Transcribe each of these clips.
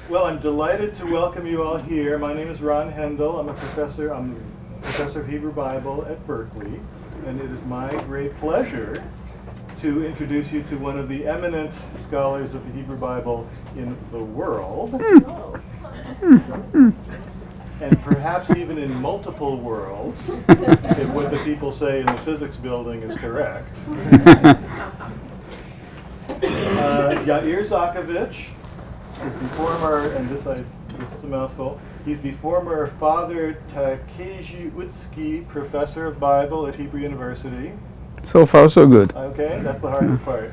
Well, I'm delighted to welcome you all here. My name is Ron Hendel. I'm a professor of Hebrew Bible at Berkeley, and it is my great pleasure to introduce you to one of the eminent scholars of the Hebrew Bible in the world, and perhaps even in multiple worlds, if what the people say in the physics building is correct. Yair Zakovitch is the former, and this is a mouthful, he's the former Father Takeiutsky Professor of Bible at Hebrew University. So far, so good. Okay, that's the hardest part.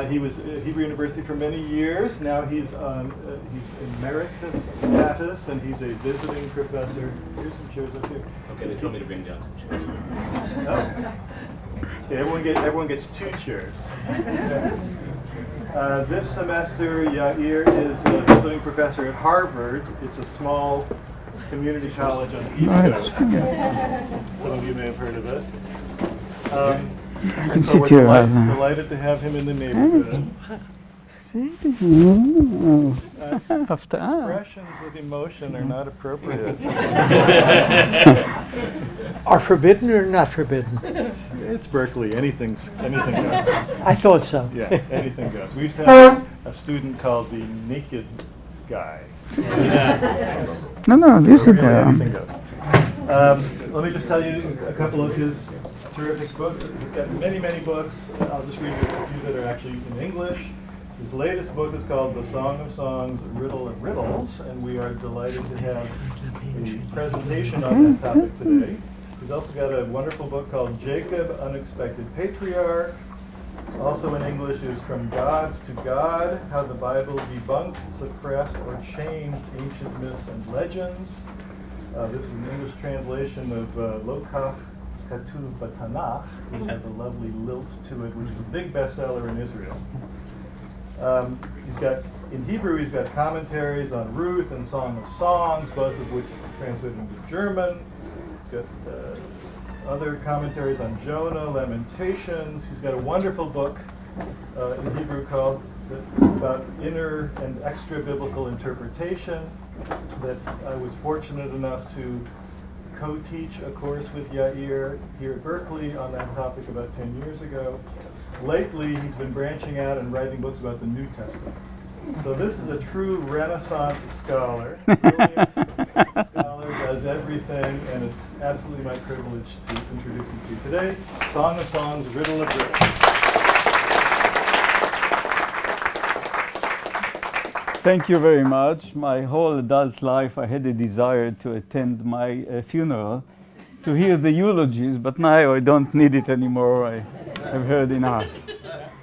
He was at Hebrew University for many years. Now he's emeritus status, and he's a visiting professor. Here's some chairs up here. Okay, they told me to bring down some chairs. Oh. Okay, everyone gets 2 chairs. This semester, Yair is a visiting professor at Harvard. It's a small community college on the East Coast. Some of you may have heard of it. I can sit here. Delighted to have him in the neighborhood. Expressions of emotion are not appropriate. Are forbidden or not forbidden? It's Berkeley. Anything goes. I thought so. Yeah, anything goes. We used to have a student called the Naked Guy. No, you sit there. Anything goes. Let me just tell you a couple of his terrific books. He's got many, many books. I'll just read you a few that are actually in English. His latest book is called The Song of Songs, Riddle of Riddles, and we are delighted to have a presentation on that topic today. He's also got a wonderful book called Jacob, Unexpected Patriarch. Also in English is From Gods to God, How the Bible Debunked, Suppressed, or Changed Ancient Myths and Legends. This is an English translation of Lokach Katuv Batanach, which has a lovely lilt to it, which is a big bestseller in Israel. In Hebrew, he's got commentaries on Ruth and Song of Songs, both of which are translated into German. He's got other commentaries on Jonah, Lamentations. He's got a wonderful book in Hebrew called about inner and extra biblical interpretation that I was fortunate enough to co-teach a course with Yair here at Berkeley on that topic about 10 years ago. Lately, he's been branching out and writing books about the New Testament. So this is a true Renaissance scholar. Brilliant scholar, does everything, and it's absolutely my privilege to introduce him to you today. Song of Songs, Riddle of Riddles. Thank you very much. My whole adult life, I had a desire to attend my funeral, to hear the eulogies, but now I don't need it anymore. I've heard enough.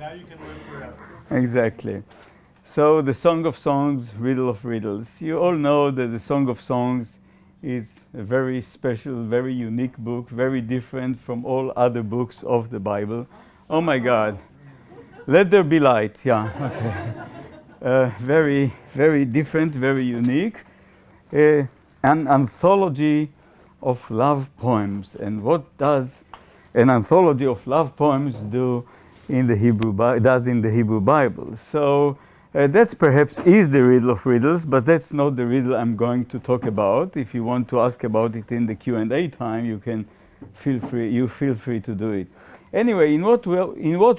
Now you can live forever. Exactly. So the Song of Songs, Riddle of Riddles. You all know that the Song of Songs is a very special, very unique book, very different from all other books of the Bible. Oh my God. Let there be light. Yeah. Okay. Very, very different, very unique. An anthology of love poems. And what does an anthology of love poems do in the Hebrew Bible? So that's perhaps is the riddle of riddles, but that's not the riddle I'm going to talk about. If you want to ask about it in the Q&A time, you can feel free to do it. Anyway, in what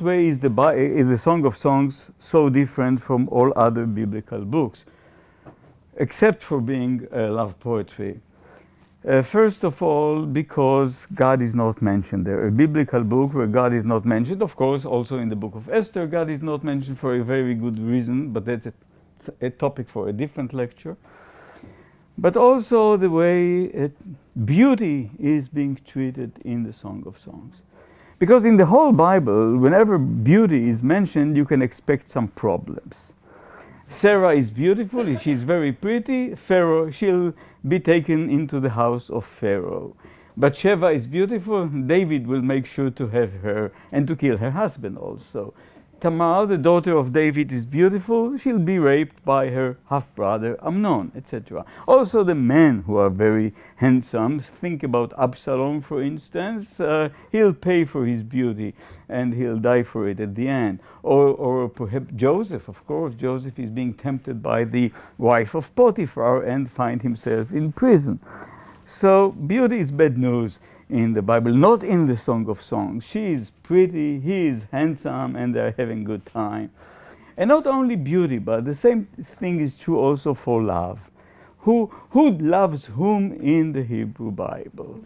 way is the Song of Songs so different from all other biblical books, except for being love poetry? First of all, because God is not mentioned there. A biblical book where God is not mentioned, of course, also in the book of Esther, God is not mentioned for a very good reason, but that's a topic for a different lecture. But also the way beauty is being treated in the Song of Songs. Because in the whole Bible, whenever beauty is mentioned, you can expect some problems. Sarah is beautiful, she's very pretty. Pharaoh, she'll be taken into the house of Pharaoh. Bathsheba is beautiful, David will make sure to have her and to kill her husband also. Tamar, the daughter of David, is beautiful. She'll be raped by her half-brother Amnon, etc. Also the men who are very handsome. Think about Absalom, for instance. He'll pay for his beauty and he'll die for it at the end. Or perhaps Joseph, of course. Joseph is being tempted by the wife of Potiphar and find himself in prison. So beauty is bad news in the Bible, not in the Song of Songs. She is pretty, he is handsome, and they're having a good time. And not only beauty, but the same thing is true also for love. Who loves whom in the Hebrew Bible?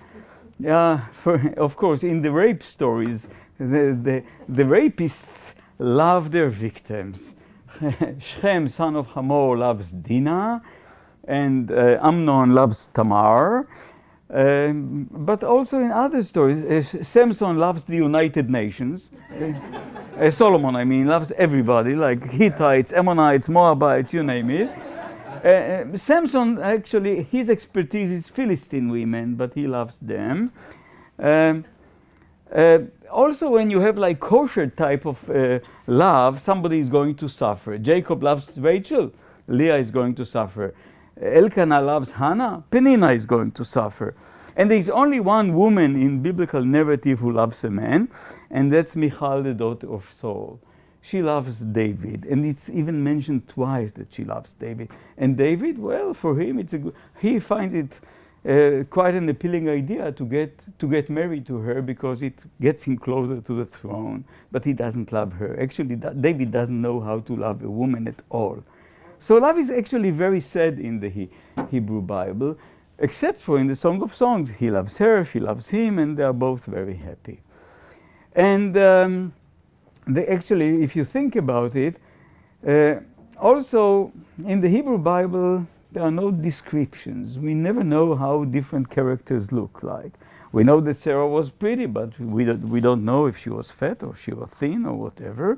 Of course, in the rape stories, the rapists love their victims. Shem, son of Hamor, loves Dinah, and Amnon loves Tamar. But also in other stories, Samson loves the United Nations. Solomon, I mean, loves everybody, like Hittites, Ammonites, Moabites, you name it. Samson, actually, his expertise is Philistine women, but he loves them. Also, when you have like kosher type of love, somebody is going to suffer. Jacob loves Rachel, Leah is going to suffer. Elkanah loves Hannah, Peninnah is going to suffer. And there is only one woman in biblical narrative who loves a man, and that's Michal, the daughter of Saul. She loves David, and it's even mentioned twice that she loves David. And David, well, for him, he finds it quite an appealing idea to get married to her because it gets him closer to the throne. But he doesn't love her. Actually, David doesn't know how to love a woman at all. So love is actually very sad in the Hebrew Bible, except for in the Song of Songs. He loves her, she loves him, and they are both very happy. And actually, if you think about it, also in the Hebrew Bible, there are no descriptions. We never know how different characters look like. We know that Sarah was pretty, but we don't know if she was fat or she was thin or whatever.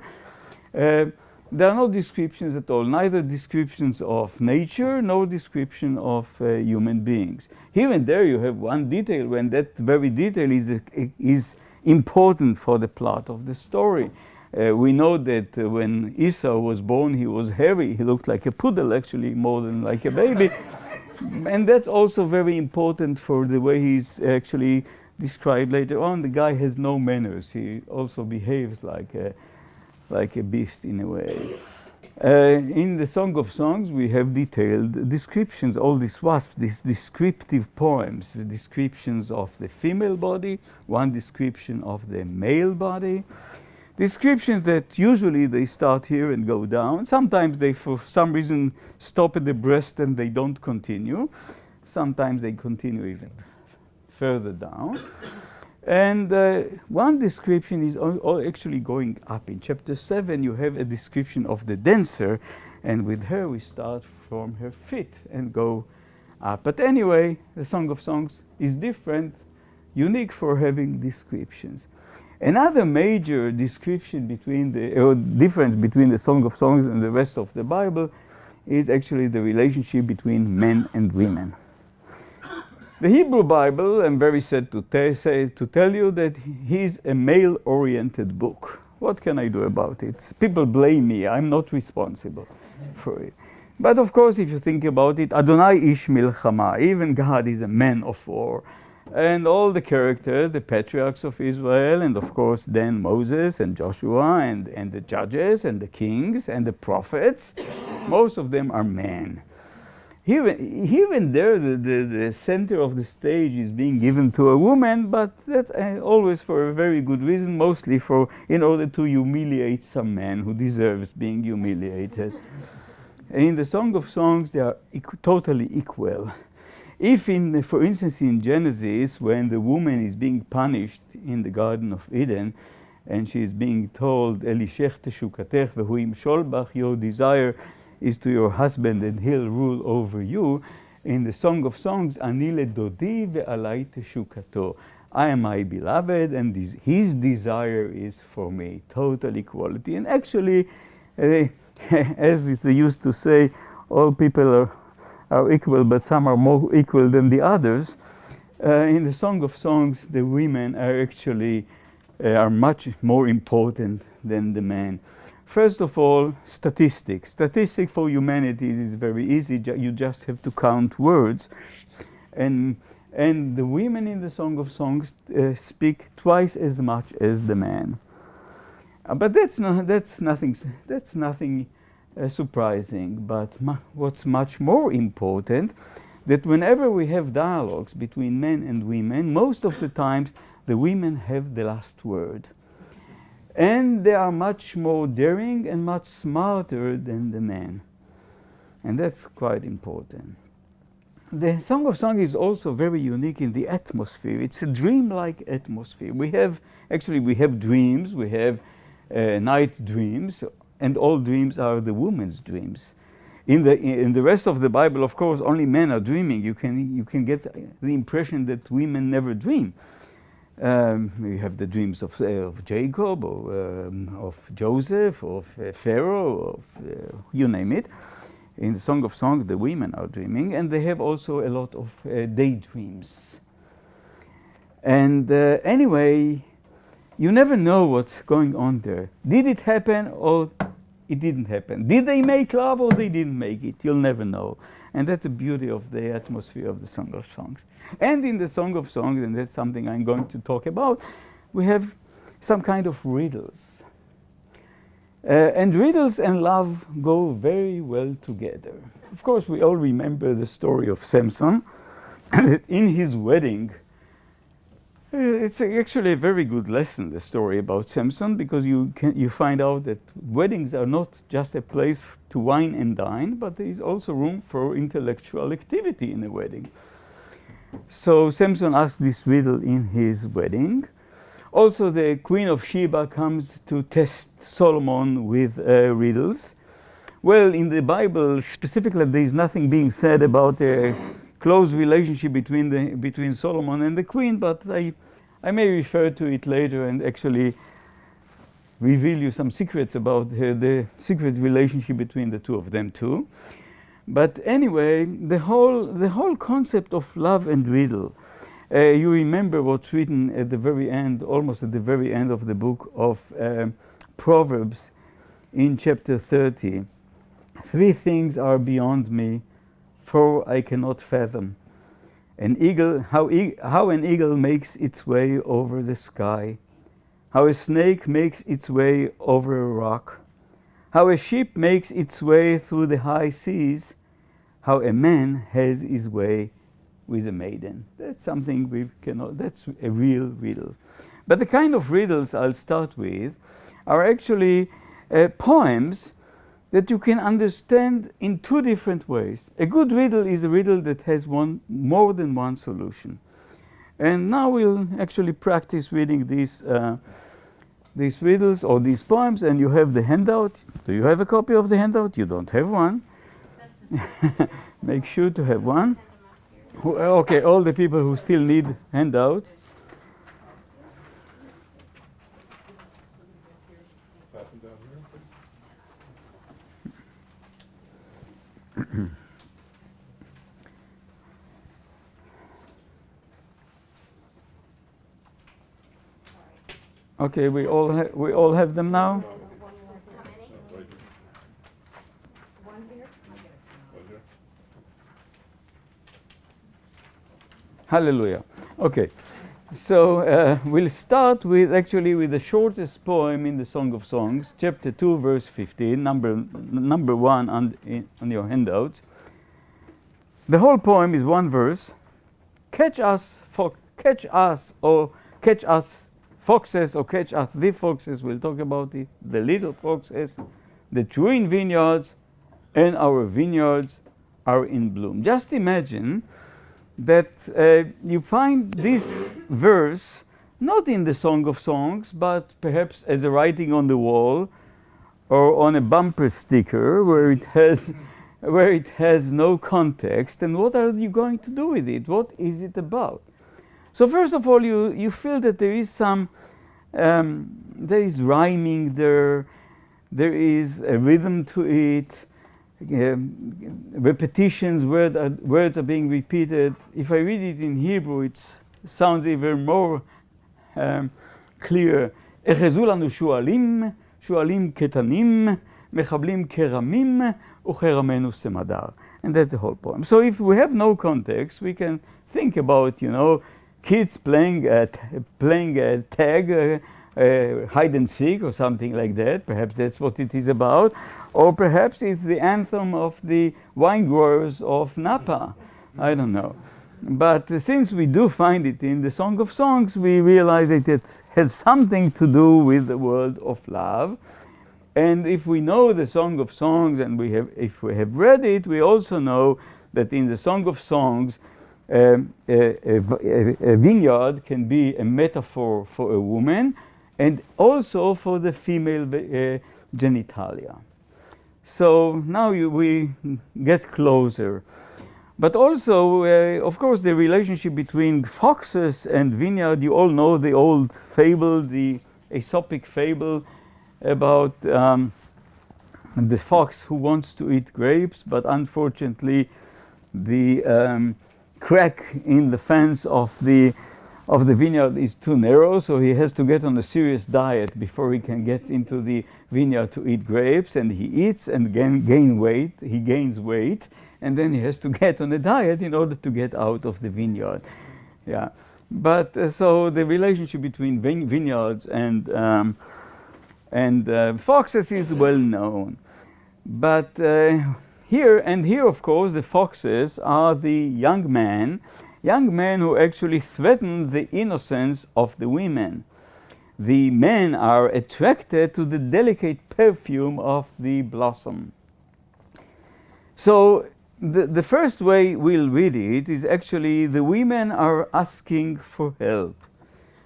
There are no descriptions at all, neither descriptions of nature, nor description of human beings. Here and there you have one detail, when that very detail is important for the plot of the story. We know that when Esau was born, he was hairy. He looked like a poodle, actually, more than like a baby. And that's also very important for the way he's actually described later on. The guy has no manners. He also behaves like a beast in a way. In the Song of Songs, we have detailed descriptions, all these wasps, these descriptive poems, the descriptions of the female body, one description of the male body, descriptions that usually they start here and go down. Sometimes they, for some reason, stop at the breast and they don't continue. Sometimes they continue even further down. And one description is actually going up. In chapter 7, you have a description of the dancer, and with her we start from her feet and go up. But anyway, the Song of Songs is different, unique for having descriptions. Another major description difference between the Song of Songs and the rest of the Bible is actually the relationship between men and women. The Hebrew Bible, I'm very sad to tell you that he's a male-oriented book. What can I do about it? People blame me. I'm not responsible for it. But of course, if you think about it, Adonai ish milchama, even God is a man of war. And all the characters, the patriarchs of Israel, and of course then Moses and Joshua and the judges and the kings and the prophets, most of them are men. Here and there, the center of the stage is being given to a woman, but that's always for a very good reason, mostly in order to humiliate some man who deserves being humiliated. In the Song of Songs, they are totally equal. If, for instance, in Genesis, when the woman is being punished in the Garden of Eden, and she is being told, Elishech teshukatech v'hu yimshol bach, your desire is to your husband and he'll rule over you. In the Song of Songs, Ani ledodi ve'alai teshukato. I am my beloved and his desire is for me. Total equality. And actually, as they used to say, all people are equal, but some are more equal than the others. In the Song of Songs, the women are actually much more important than the men. First of all, statistics. Statistics for humanities is very easy. You just have to count words. And the women in the Song of Songs speak twice as much as the men. But that's nothing surprising. But what's much more important, that whenever we have dialogues between men and women, most of the times the women have the last word. And they are much more daring and much smarter than the men. And that's quite important. The Song of Songs is also very unique in the atmosphere. It's a dreamlike atmosphere. We have dreams, we have night dreams, and all dreams are the woman's dreams. In the rest of the Bible, of course, only men are dreaming. You can get the impression that women never dream. We have the dreams of Jacob, or of Joseph, of Pharaoh, of you name it. In the Song of Songs, the women are dreaming, and they have also a lot of daydreams. And anyway, you never know what's going on there. Did it happen or it didn't happen? Did they make love or they didn't make it? You'll never know. And that's the beauty of the atmosphere of the Song of Songs. And in the Song of Songs, and that's something I'm going to talk about, we have some kind of riddles. And riddles and love go very well together. Of course, we all remember the story of Samson. In his wedding, it's actually a very good lesson, the story about Samson, because you find out that weddings are not just a place to wine and dine, but there is also room for intellectual activity in a wedding. So Samson asked this riddle in his wedding. Also, the Queen of Sheba comes to test Solomon with riddles. Well, in the Bible, specifically, there is nothing being said about a close relationship between Solomon and the Queen, but I may refer to it later and actually reveal you some secrets about the secret relationship between the two of them too. But anyway, the whole concept of love and riddle. You remember what's written at the very end, almost at the very end of the book of Proverbs in chapter 30. 3 things are beyond me, 4 I cannot fathom. How an eagle makes its way over the sky, how a snake makes its way over a rock, how a ship makes its way through the high seas, how a man has his way with a maiden. That's something that's a real riddle. But the kind of riddles I'll start with are actually poems that you can understand in 2 different ways. A good riddle is a riddle that has more than one solution. And now we'll actually practice reading these riddles or these poems, and you have the handout. Do you have a copy of the handout? You don't have one. Make sure to have one. Okay, all the people who still need handout. Okay, we all have them now. Hallelujah. Okay, so we'll start with the shortest poem in the Song of Songs, chapter 2, verse 15, number 1 on your handout. The whole poem is 1 verse. Catch us, foxes, or catch us the foxes. We'll talk about it. The little foxes, the twin vineyards, and our vineyards are in bloom. Just imagine that you find this verse not in the Song of Songs, but perhaps as a writing on the wall or on a bumper sticker where it has no context. And what are you going to do with it? What is it about? So first of all, you feel that there is there is rhyming there is a rhythm to it. Repetitions, words are being repeated. If I read it in Hebrew, it sounds even more clear. Echezu lanu shualim, שועלים קטנים, מחבלים כרמים, וכרמנו סמדר. And that's the whole poem. So if we have no context, we can think about, kids playing tag, hide and seek or something like that. Perhaps that's what it is about. Or perhaps it's the anthem of the wine growers of Napa. I don't know. But since we do find it in the Song of Songs, we realize that it has something to do with the world of love. And if we know the Song of Songs, and if we have read it, we also know that in the Song of Songs, a vineyard can be a metaphor for a woman and also for the female genitalia. So now we get closer. But also, of course, the relationship between foxes and vineyard, you all know the old fable, the Aesopic fable about the fox who wants to eat grapes, but unfortunately the crack in the fence of the vineyard is too narrow, so he has to get on a serious diet before he can get into the vineyard to eat grapes, and he eats and gains weight, and then he has to get on a diet in order to get out of the vineyard. Yeah, but so the relationship between vineyards and foxes is well known. But here of course the foxes are the young men who actually threaten the innocence of the women. The men are attracted to the delicate perfume of the blossom. So the first way we'll read it is actually the women are asking for help.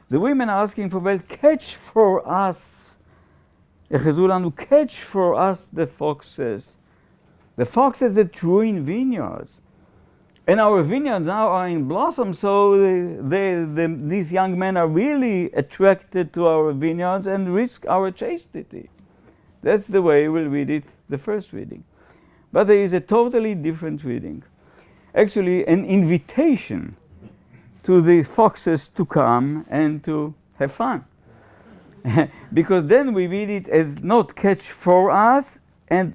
The women are asking for help. Catch for us. Catch for us the foxes. The foxes that ruin vineyards. And our vineyards now are in blossom, so these young men are really attracted to our vineyards and risk our chastity. That's the way we'll read it, the first reading. But there is a totally different reading. Actually, an invitation to the foxes to come and to have fun. Because then we read it as not catch for us,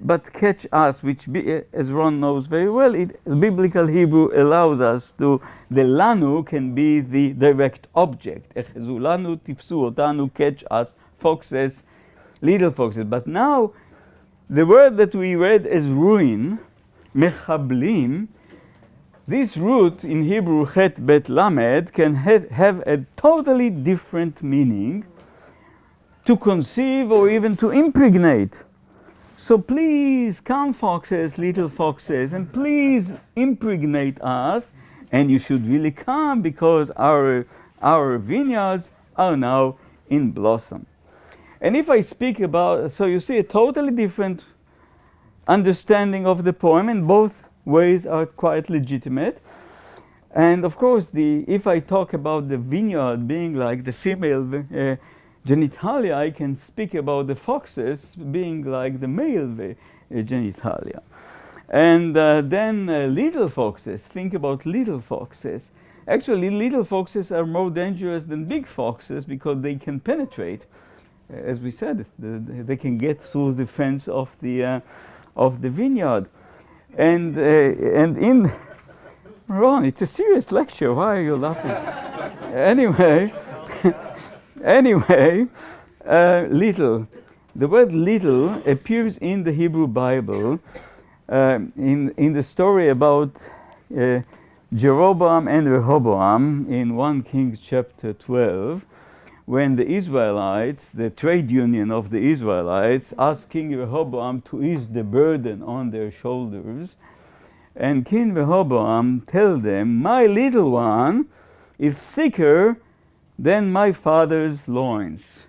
but catch us, which, as Ron knows very well, biblical Hebrew allows us to, the lanu can be the direct object. Echezu lanu, tifsu otanu, catch us, foxes, little foxes. But now, the word that we read as ruin, mechablim, this root in Hebrew, chet bet lamed, can have a totally different meaning, to conceive or even to impregnate. So please come, foxes, little foxes, and please impregnate us. And you should really come because our vineyards are now in blossom. And if I speak about, so you see a totally different understanding of the poem, and both ways are quite legitimate. And of course, if I talk about the vineyard being like the female genitalia, I can speak about the foxes being like the male genitalia. And then little foxes, think about little foxes. Actually, little foxes are more dangerous than big foxes because they can penetrate. As we said, they can get through the fence of the vineyard. And in Ron, it's a serious lecture. Why are you laughing? Anyway, little. The word little appears in the Hebrew Bible in the story about Jeroboam and Rehoboam in 1 Kings chapter 12, when the Israelites, the trade union of the Israelites, asked King Rehoboam to ease the burden on their shoulders. And King Rehoboam told them, my little one is thicker than my father's loins.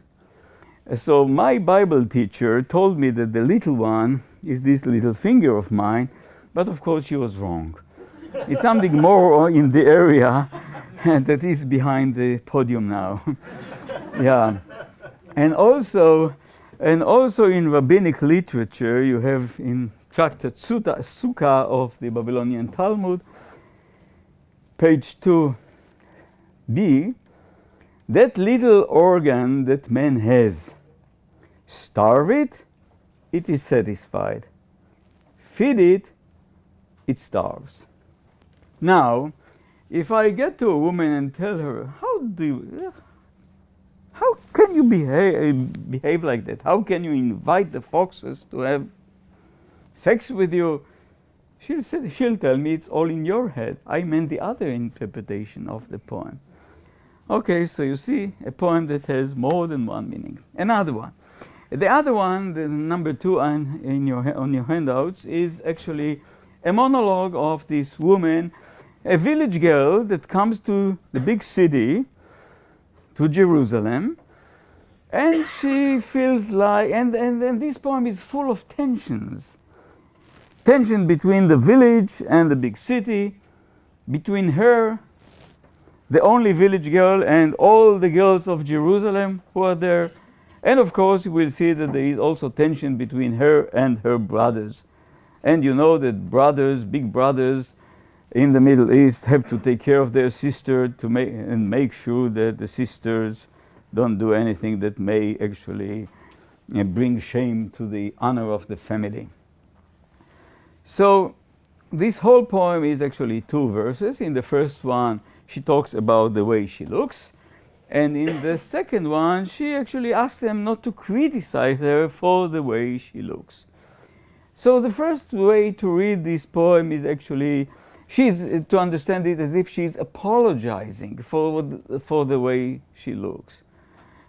So my Bible teacher told me that the little one is this little finger of mine, but of course she was wrong. It's something more in the area that is behind the podium now. Yeah. And also in rabbinic literature, you have in Tractate Sukkah of the Babylonian Talmud, page 2b, that little organ that man has, Starve it, it is satisfied. Feed it, it starves. Now, if I get to a woman and tell her, how can you behave like that? How can you invite the foxes to have sex with you? She'll tell me it's all in your head. I meant the other interpretation of the poem. Okay, so you see a poem that has more than one meaning. Another one. The other one, the number 2 on your handouts, is actually a monologue of this woman, a village girl that comes to the big city, to Jerusalem, and she feels like, and this poem is full of tensions. Tension between the village and the big city, between her, the only village girl, and all the girls of Jerusalem who are there. And of course, we'll see that there is also tension between her and her brothers. And you know that brothers, big brothers in the Middle East, have to take care of their sister to make sure that the sisters don't do anything that may actually bring shame to the honor of the family. So this whole poem is actually 2 verses. In the first one, she talks about the way she looks. And in the second one, she actually asks them not to criticize her for the way she looks. So the first way to read this poem is actually, to understand it as if she's apologizing for the way she looks.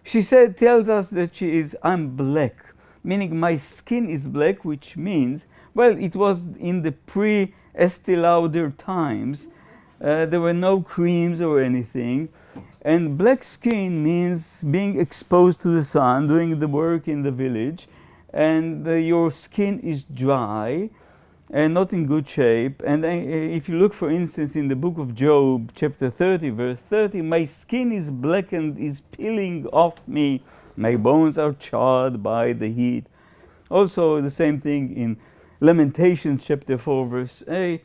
She tells us that I'm black, meaning my skin is black, which means, well, it was in the pre-Estee Lauder times. There were no creams or anything. And black skin means being exposed to the sun, doing the work in the village, and your skin is dry and not in good shape. And if you look, for instance, in the book of Job, chapter 30, verse 30, my skin is blackened, is peeling off me. My bones are charred by the heat. Also, the same thing in Lamentations, chapter 4, verse 8.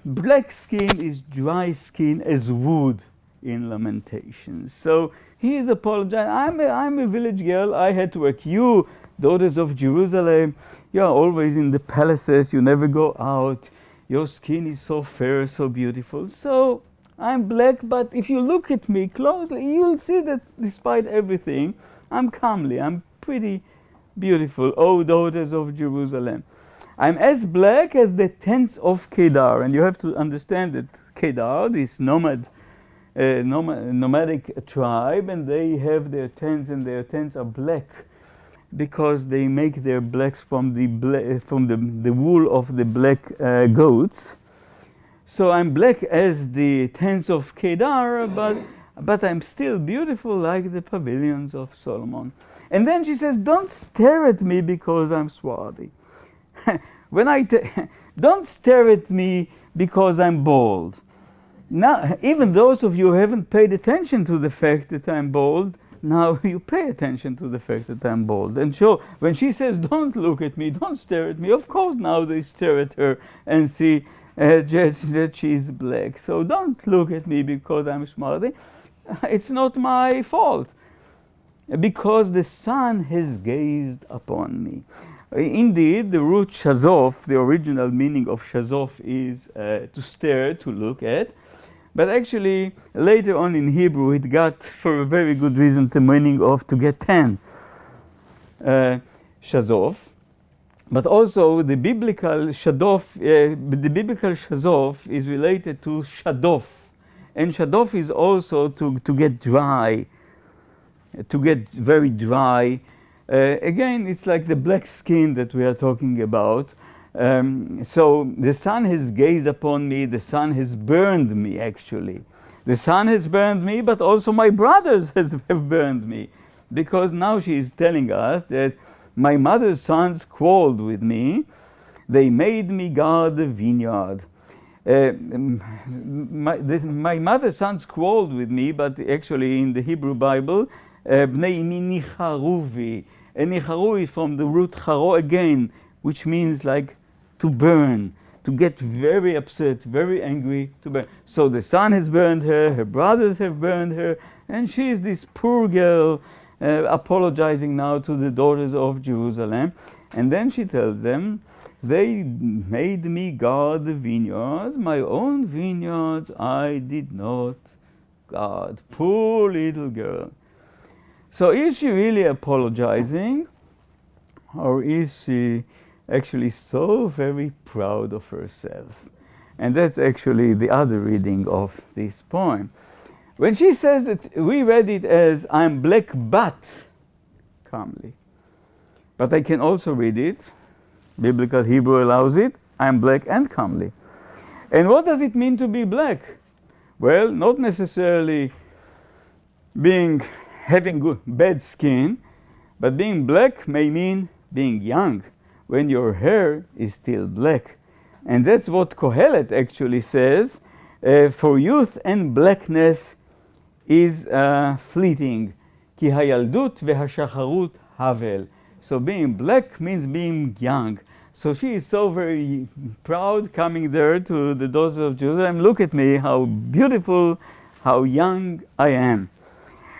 Black skin is dry skin as wood in Lamentations. So he is apologizing. I'm a village girl. I had to work. You, daughters of Jerusalem, you are always in the palaces. You never go out. Your skin is so fair, so beautiful. So I'm black, but if you look at me closely, you'll see that despite everything, I'm comely. I'm pretty beautiful. Oh, daughters of Jerusalem. I'm as black as the tents of Kedar. And you have to understand that Kedar, this nomadic tribe, and they have their tents, and their tents are black because they make their blacks from the wool of the black goats. So I'm black as the tents of Kedar, but I'm still beautiful like the pavilions of Solomon. And then she says, don't stare at me because I'm swarthy. Don't stare at me because I'm bald. Now, even those of you who haven't paid attention to the fact that I'm bald, now you pay attention to the fact that I'm bald. And so when she says, don't look at me, don't stare at me, of course now they stare at her and see that she's black. So don't look at me because I'm swarthy. It's not my fault. Because the sun has gazed upon me. Indeed, the root shazov, the original meaning of shazov is to stare, to look at. But actually, later on in Hebrew, it got, for a very good reason, the meaning of to get tan, shazov. But also, the biblical shazov is related to shadof. And shadof is also to get dry, to get very dry. Again, it's like the black skin that we are talking about. So the sun has gazed upon me, the sun has burned me actually. The sun has burned me, but also my brothers have burned me. Because now she is telling us that my mother's sons quarreled with me. They made me guard the vineyard. My mother's sons quarreled with me, but actually in the Hebrew Bible, bnei imi nicharuvi. And nicharu is from the root charo again, which means like to burn, to get very upset, very angry, to burn. So the sun has burned her, her brothers have burned her, and she is this poor girl apologizing now to the daughters of Jerusalem. And then she tells them, they made me guard the vineyards, my own vineyards I did not guard. Poor little girl. So is she really apologizing, or is she actually so very proud of herself? And that's actually the other reading of this poem. When she says that, we read it as, I'm black but comely. But I can also read it, biblical Hebrew allows it, I'm black and comely. And what does it mean to be black? Well, not necessarily having bad skin, but being black may mean being young, when your hair is still black. And that's what Kohelet actually says, for youth and blackness is fleeting. Ki hayaldut v'hashacharut havel. So being black means being young. So she is so very proud coming there to the daughters of Jerusalem. Look at me, how beautiful, how young I am.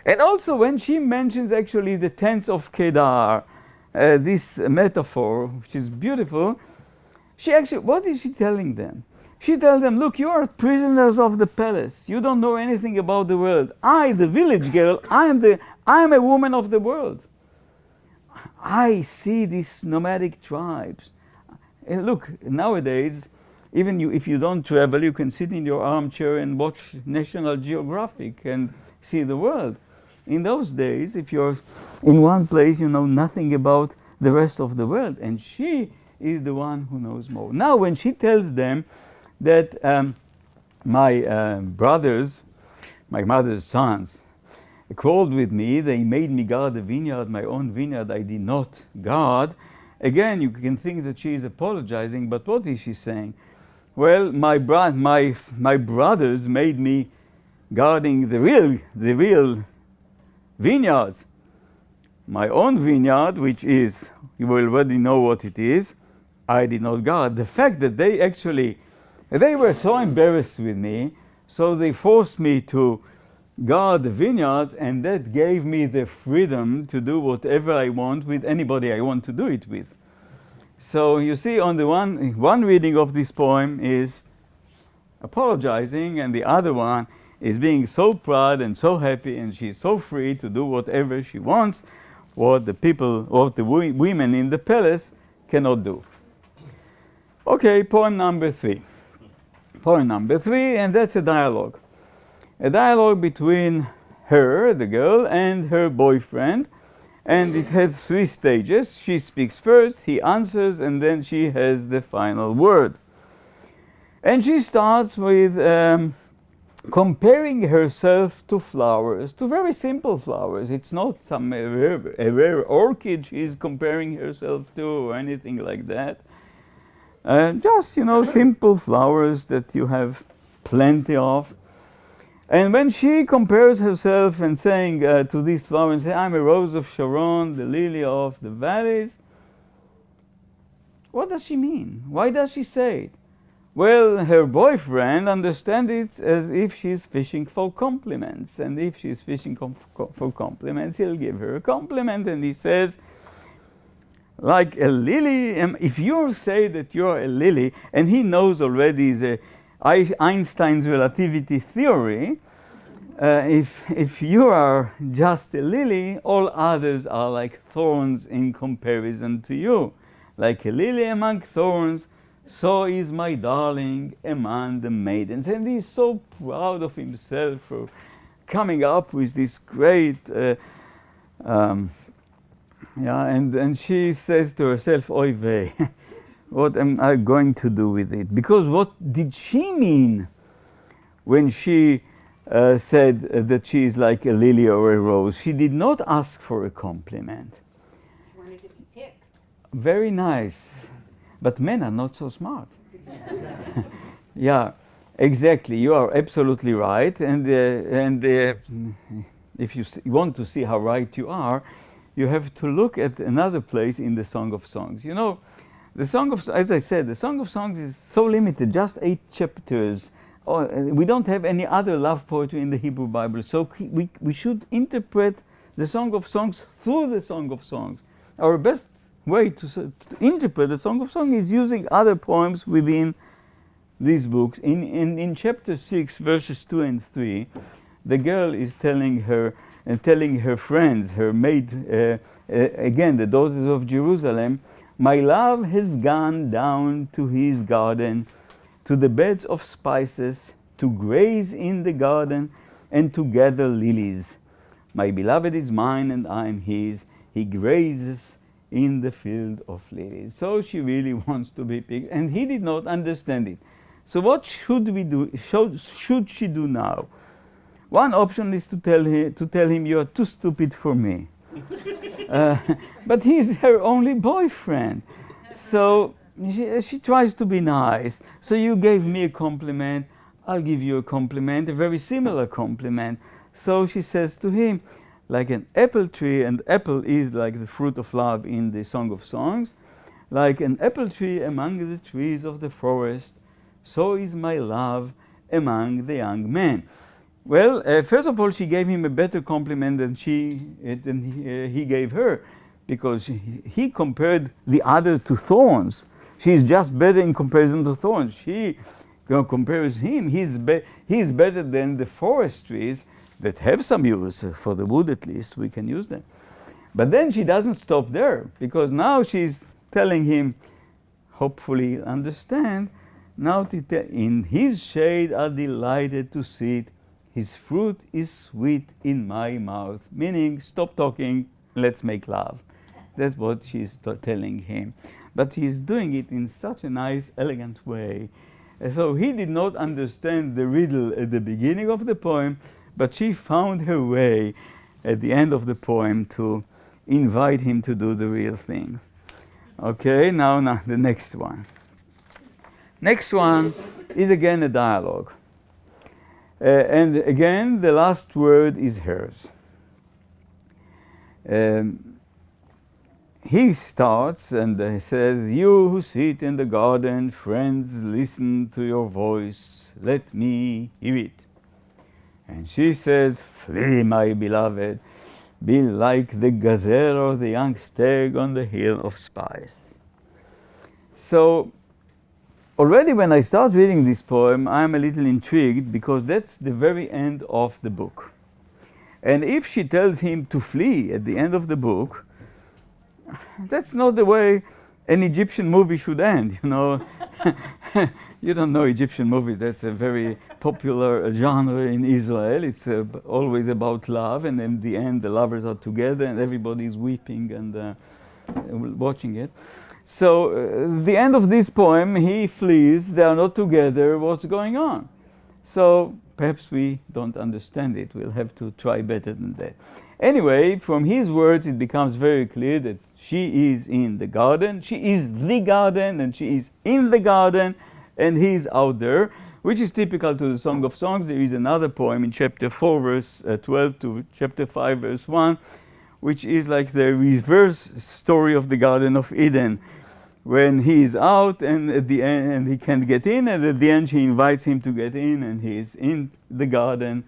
And also when she mentions actually the tents of Kedar, this metaphor, which is beautiful, she actually, what is she telling them? She tells them, look, you are prisoners of the palace. You don't know anything about the world. I, the village girl, I am a woman of the world. I see these nomadic tribes. And look, nowadays, even if you don't travel, you can sit in your armchair and watch National Geographic and see the world. In those days, if you're in one place, you know nothing about the rest of the world. And she is the one who knows more. Now, when she tells them that my brothers, my mother's sons, quarreled with me, they made me guard the vineyard, my own vineyard I did not guard. Again, you can think that she is apologizing, but what is she saying? Well, my brothers made me guarding the real vineyards. My own vineyard, which is, you already know what it is, I did not guard. The fact that they were so embarrassed with me, so they forced me to guard the vineyards, and that gave me the freedom to do whatever I want with anybody I want to do it with. So you see, on the one reading of this poem is apologizing, and the other one is being so proud and so happy, and she's so free to do whatever she wants, what the women in the palace cannot do. Okay, poem number 3. Poem number 3, and that's a dialogue. A dialogue between her, the girl, and her boyfriend. And it has 3 stages. She speaks first, he answers, and then she has the final word. And she starts with comparing herself to flowers, to very simple flowers. It's not some a rare orchid she's comparing herself to or anything like that. Just, simple flowers that you have plenty of. And when she compares herself and saying to these flowers, I'm a rose of Sharon, the lily of the valleys, what does she mean? Why does she say it? Well, her boyfriend understands it as if she's fishing for compliments. And if she's fishing for compliments, he'll give her a compliment. And he says, like a lily, if you say that you're a lily, and he knows already the Einstein's relativity theory, if you are just a lily, all others are like thorns in comparison to you. Like a lily among thorns, so is my darling among the maidens. And he's so proud of himself for coming up with this great, and she says to herself, oy vey, what am I going to do with it? Because what did she mean when she said that she is like a lily or a rose? She did not ask for a compliment. She wanted to be picked. Very nice. But men are not so smart. Yeah, exactly. You are absolutely right. And if you want to see how right you are, you have to look at another place in the Song of Songs. The Song of, as I said, the Song of Songs is so limited, just 8 chapters. We don't have any other love poetry in the Hebrew Bible, so we should interpret the Song of Songs through the Song of Songs. Our best way to interpret the Song of Songs is using other poems within these books. In chapter 6, verses 2 and 3, the girl is telling her friends, her maid, again, the daughters of Jerusalem, my love has gone down to his garden, to the beds of spices, to graze in the garden, and to gather lilies. My beloved is mine and I am his. He grazes in the field of lilies. So she really wants to be picked, and he did not understand it. So what should we do? Should she do now? One option is to tell him you are too stupid for me. But he's her only boyfriend. So she tries to be nice. So you gave me a compliment, I'll give you a compliment, a very similar compliment. So she says to him, like an apple tree, and apple is like the fruit of love in the Song of Songs, like an apple tree among the trees of the forest, so is my love among the young men. Well, first of all, she gave him a better compliment than he gave her, because he compared the other to thorns. She's just better in comparison to thorns. She compares him. He's better than the forest trees that have some use for the wood. At least we can use them. But then she doesn't stop there, because now she's telling him, hopefully understand, now in his shade are delighted to sit. His fruit is sweet in my mouth. Meaning, stop talking, let's make love. That's what she's telling him. But he's doing it in such a nice, elegant way. And so he did not understand the riddle at the beginning of the poem, but she found her way at the end of the poem to invite him to do the real thing. Okay, now the next one. Next one is again a dialogue. And again, the last word is hers. He starts and says, you who sit in the garden, friends, listen to your voice. Let me hear it. And she says, flee, my beloved. Be like the gazelle or the young stag on the hill of spice. So, already when I start reading this poem, I'm a little intrigued, because that's the very end of the book. And if she tells him to flee at the end of the book, that's not the way an Egyptian movie should end, you know. You don't know Egyptian movies. That's a very popular genre in Israel. It's always about love, and in the end the lovers are together and everybody's weeping and watching it. So the end of this poem, he flees, they are not together, what's going on? So perhaps we don't understand it. We'll have to try better than that. Anyway, from his words it becomes very clear that she is in the garden, she is the garden, and she is in the garden, and he's out there, which is typical to the Song of Songs. There is another poem in chapter 4, verse 12 to chapter 5, verse 1, which is like the reverse story of the Garden of Eden, when he is out and at the end and he can't get in, and at the end she invites him to get in, and he is in the garden,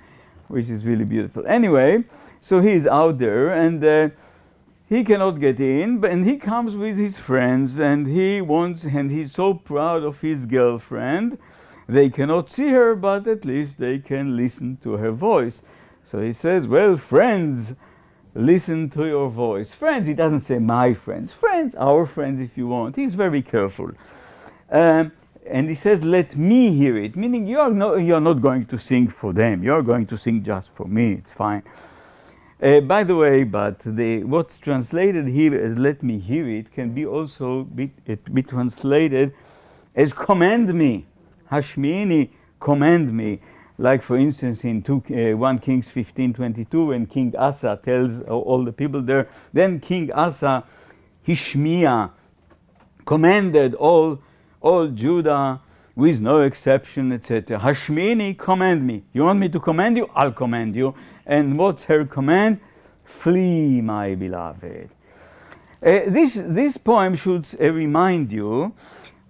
which is really beautiful. Anyway, so he is out there, and he cannot get in, and he comes with his friends, and he's so proud of his girlfriend. They cannot see her, but at least they can listen to her voice. So he says, well, friends, listen to your voice. Friends, he doesn't say my friends. Friends, our friends if you want. He's very careful. And he says, let me hear it. Meaning you're not going to sing for them. You're going to sing just for me. It's fine. By the way, but what's translated here as let me hear it can be also be translated as command me. Hashmiini, command me. Like for instance in 1 Kings 15:22, when King Asa tells all the people there, then King Asa, Hishmiya, commanded all Judah with no exception, etc. Hashmiini, command me. You want me to command you? I'll command you. And what's her command? Flee, my beloved. This poem should remind you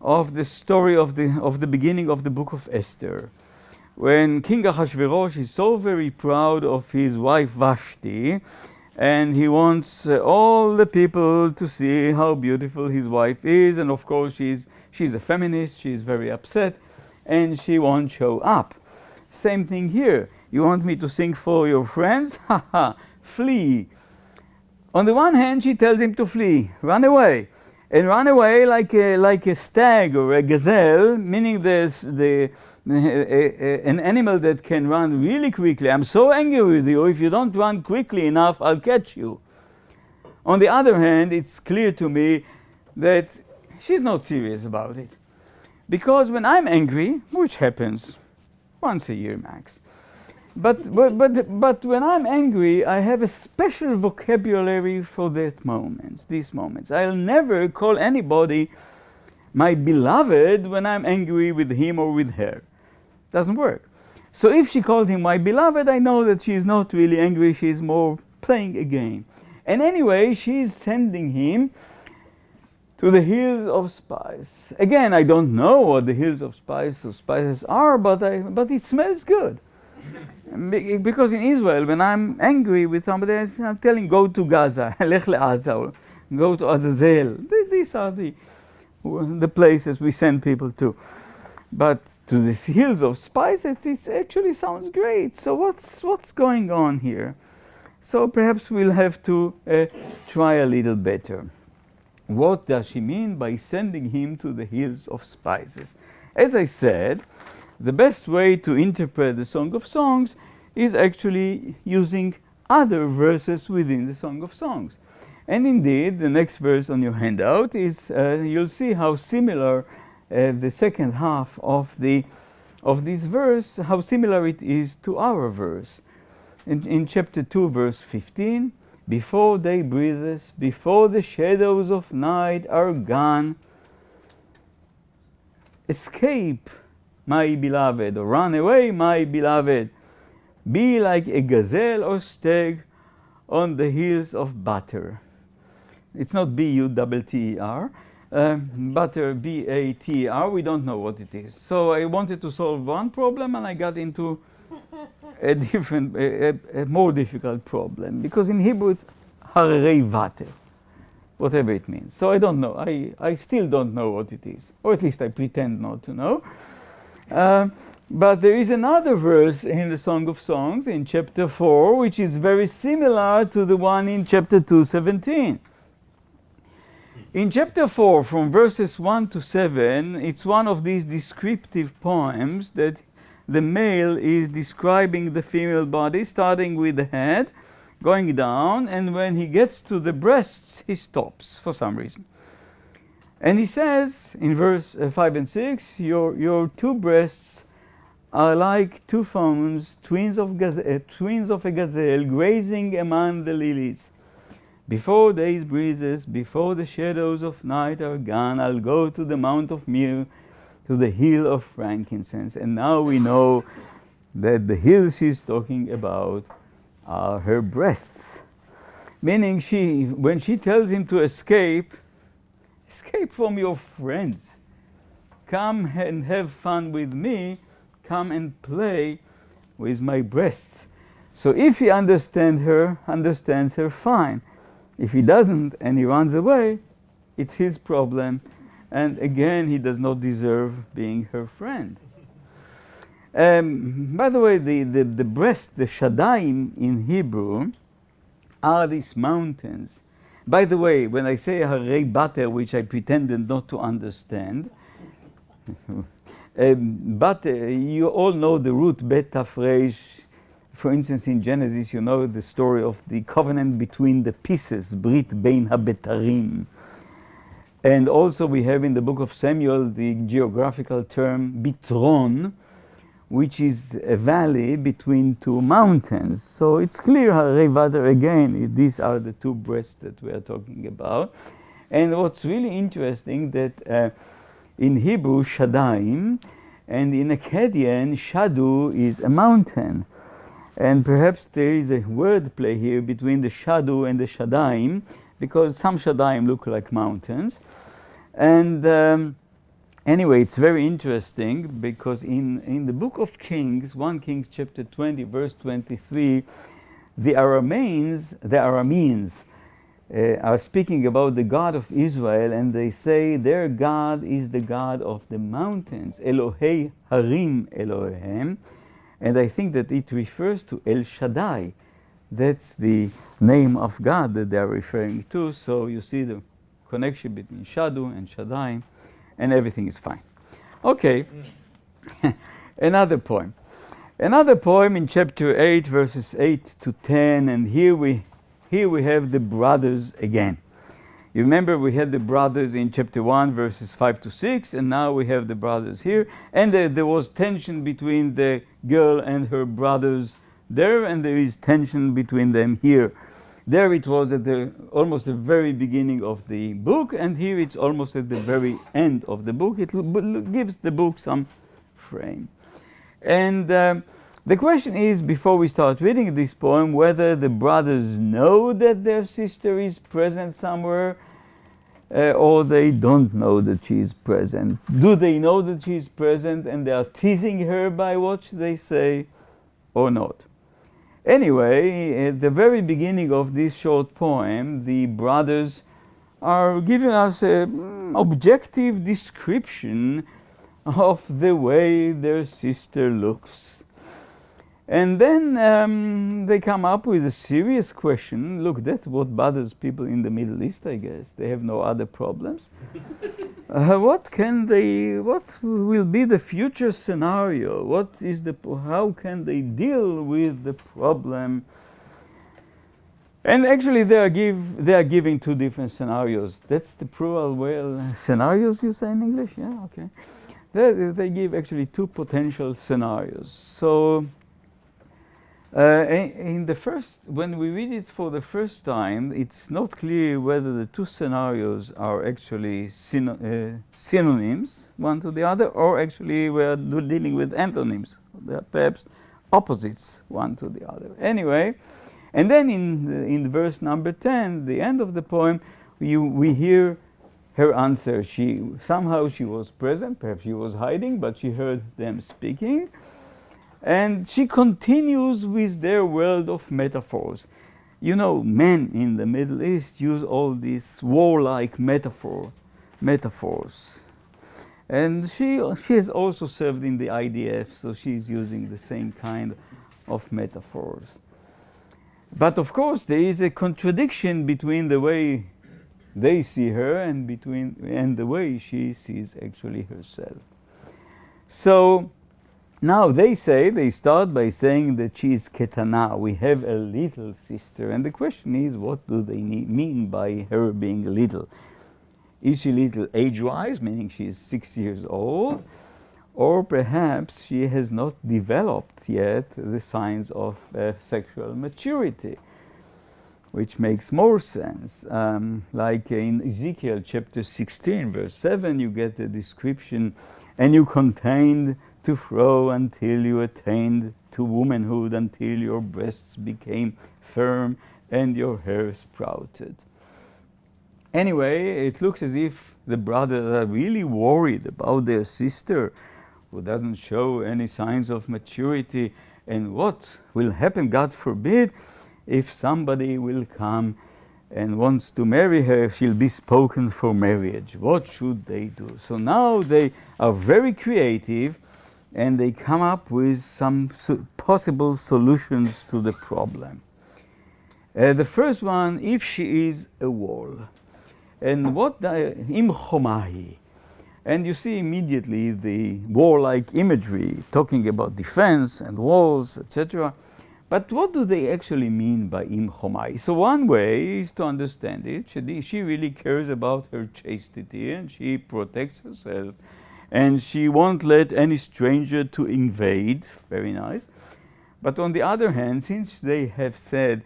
of the story of the beginning of the book of Esther, when King Ahasuerus is so very proud of his wife Vashti, And he wants all the people to see how beautiful his wife is. And of course, she's a feminist. She's very upset. And she won't show up. Same thing here. You want me to sing for your friends? Ha ha, flee. On the one hand, she tells him to flee, run away. And run away like a stag or a gazelle, meaning an animal that can run really quickly. I'm so angry with you. If you don't run quickly enough, I'll catch you. On the other hand, it's clear to me that she's not serious about it. Because when I'm angry, which happens once a year max, but when I'm angry, I have a special vocabulary for these moments. I'll never call anybody my beloved when I'm angry with him or with her. Doesn't work. So if she calls him my beloved, I know that she's not really angry, she's more playing a game. And anyway, she's sending him to the hills of spice. Again, I don't know what the hills of spices are, but it smells good. Because in Israel, when I'm angry with somebody else, I'm telling, go to Gaza, lech le'aza, or go to Azazel. These are the places we send people to. But to the hills of spices, it actually sounds great. So what's going on here? So perhaps we'll have to try a little better. What does she mean by sending him to the hills of spices? As I said, the best way to interpret the Song of Songs is actually using other verses within the Song of Songs. And indeed, the next verse on your handout is, you'll see how similar the second half of this verse, how similar it is to our verse. In chapter 2, verse 15, before day breathes, before the shadows of night are gone, escape, my beloved, or run away, my beloved. Be like a gazelle or stag on the hills of butter. It's not B-U-T-T-E-R. Butter, B-A-T-R. We don't know what it is. So I wanted to solve one problem, and I got into a more difficult problem. Because in Hebrew it's hararei vater, whatever it means. So I don't know. I still don't know what it is. Or at least I pretend not to know. But there is another verse in the Song of Songs in chapter 4, which is very similar to the one in chapter 2:17. In chapter 4, from verses 1 to 7, it's one of these descriptive poems that the male is describing the female body, starting with the head, going down, and when he gets to the breasts, he stops for some reason. And he says in verse 5 and 6, your two breasts are like two fawns, twins of a gazelle, grazing among the lilies. Before day's breezes, before the shadows of night are gone, I'll go to the mount of myrrh, to the hill of frankincense. And now we know that the hills she's talking about are her breasts. Meaning when she tells him to escape from your friends. Come and have fun with me. Come and play with my breasts. So if he understands her, fine. If he doesn't and he runs away, it's his problem. And again, he does not deserve being her friend. By the way, the breast, the shadaim in Hebrew, are these mountains. By the way, when I say harei bater, which I pretended not to understand, but you all know the root bet tafresh. For instance, in Genesis, you know the story of the covenant between the pieces, brit bein habetarim. And also we have in the book of Samuel the geographical term bitron, which is a valley between two mountains. So it's clear, harei vater, again, these are the two breasts that we are talking about. And what's really interesting that in Hebrew, shadaim, and in Akkadian, shadu is a mountain. And perhaps there is a word play here between the shadu and the shadaim, because some shadaim look like mountains. And anyway, it's very interesting because in the book of Kings, 1 Kings chapter 20, verse 23, the Arameans are speaking about the God of Israel, and they say their God is the God of the mountains, Elohei Harim Elohehem, and I think that it refers to El Shaddai. That's the name of God that they are referring to. So you see the connection between Shadu and Shaddai, and everything is fine. Okay, another poem. Another poem in chapter 8, verses 8 to 10, and here we have the brothers again. You remember we had the brothers in chapter 1, verses 5 to 6, and now we have the brothers here. And there was tension between the girl and her brothers there, and there is tension between them here. There it was at almost the very beginning of the book, and here it's almost at the very end of the book. It gives the book some frame. And the question is, before we start reading this poem, whether the brothers know that their sister is present somewhere, or they don't know that she is present. Do they know that she is present and they are teasing her by what they say, or not? Anyway, at the very beginning of this short poem, the brothers are giving us an objective description of the way their sister looks. And then they come up with a serious question. Look, that's what bothers people in the Middle East, I guess. They have no other problems. What will be the future scenario? How can they deal with the problem? And actually they are giving two different scenarios. That's the plural. Well, scenarios you say in English? Yeah, okay. They give actually two potential scenarios. So when we read it for the first time, it's not clear whether the two scenarios are actually synonyms, one to the other, or actually we're dealing with antonyms. They are perhaps opposites, one to the other. Anyway, and then in verse number 10, the end of the poem, we hear her answer. Somehow she was present, perhaps she was hiding, but she heard them speaking. And she continues with their world of metaphors. You know, men in the Middle East use all these warlike metaphors. And she has also served in the IDF, so she's using the same kind of metaphors. But of course, there is a contradiction between the way they see her and the way she sees actually herself. So now they start by saying that she is ketana. We have a little sister. And the question is, what do they mean by her being little? Is she little age-wise, meaning she is 6 years old? Or perhaps she has not developed yet the signs of sexual maturity, which makes more sense. Like in Ezekiel chapter 16, verse 7, you get the description, and you contained to throw until you attained to womanhood, until your breasts became firm and your hair sprouted. Anyway, it looks as if the brothers are really worried about their sister, who doesn't show any signs of maturity, and what will happen, God forbid, if somebody will come and wants to marry her. She'll be spoken for marriage. What should they do? So now they are very creative, and they come up with some possible solutions to the problem. The first one, if she is a wall. And what im chomahi. And you see immediately the warlike imagery, talking about defense and walls, etc. But what do they actually mean by im chomai? So one way is to understand it. She really cares about her chastity, and she protects herself, and she won't let any stranger to invade. Very nice. But on the other hand, since they have said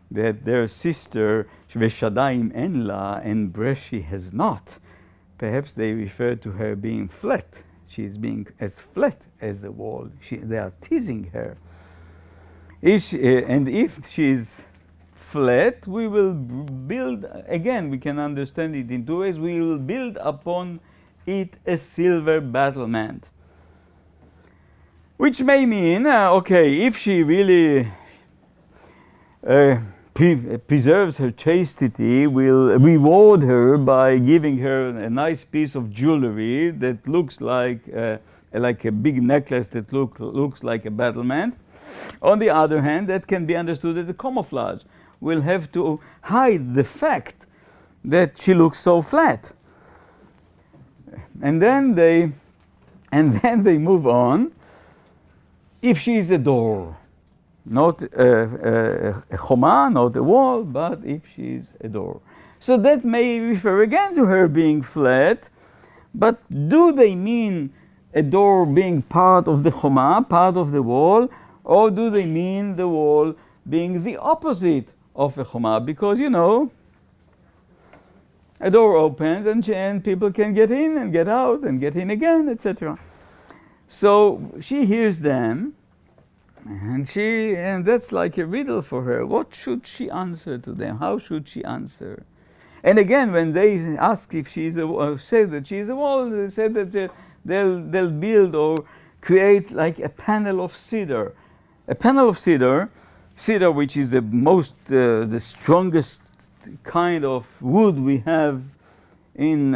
that their sister Shveshadaim enla and breast she has not, perhaps they refer to her being flat. She is being as flat as the wall. They are teasing her. And if she is flat, we will build, again, we can understand it in two ways. We will build upon it a silver battlement. Which may mean, okay, if she really preserves her chastity, will reward her by giving her a nice piece of jewelry that looks like a big necklace that looks like a battlement. On the other hand, that can be understood as a camouflage. We'll have to hide the fact that she looks so flat. And then they move on. If she is a door, not a choma, not a wall, but if she is a door. So that may refer again to her being flat, but do they mean a door being part of the choma, part of the wall, or do they mean the wall being the opposite of a choma? Because, you know, a door opens and people can get in and get out and get in again, etc. So she hears them, and that's like a riddle for her. What should she answer to them? How should she answer? And again, when they ask if she is say that she is a wall, they say that they'll build or create like a panel of cedar. A panel of cedar, which is the strongest kind of wood we have in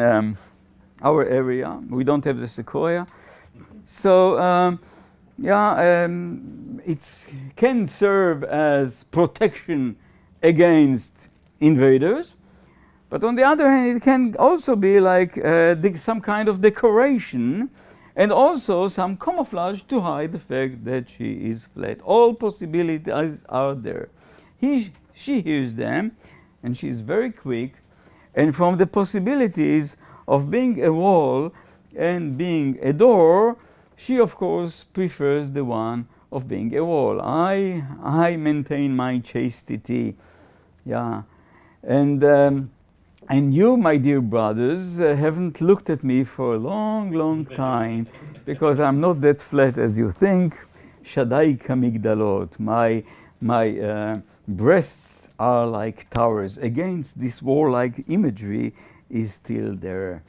our area. We don't have the sequoia. So it can serve as protection against invaders. But on the other hand, it can also be like some kind of decoration and also some camouflage to hide the fact that she is flat. All possibilities are there. She hears them, and she is very quick. And from the possibilities of being a wall and being a door, she of course prefers the one of being a wall. I maintain my chastity. Yeah. And you, my dear brothers, haven't looked at me for a long, long time because I'm not that flat as you think. Shaddai kamigdalot. My breasts are like towers. Against this warlike imagery is still there.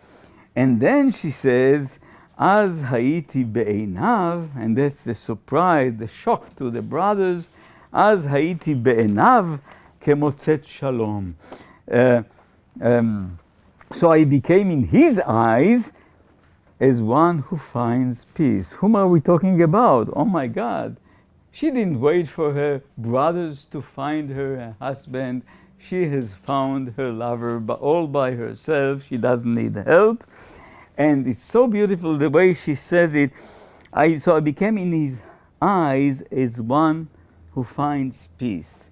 And then she says, Az haiti be'einav, and that's the surprise, the shock to the brothers. Az haiti be'einav kemotzet shalom. So I became in his eyes as one who finds peace. Whom are we talking about? Oh my God. She didn't wait for her brothers to find her a husband. She has found her lover all by herself. She doesn't need help. And it's so beautiful the way she says it. So I became in his eyes as one who finds peace.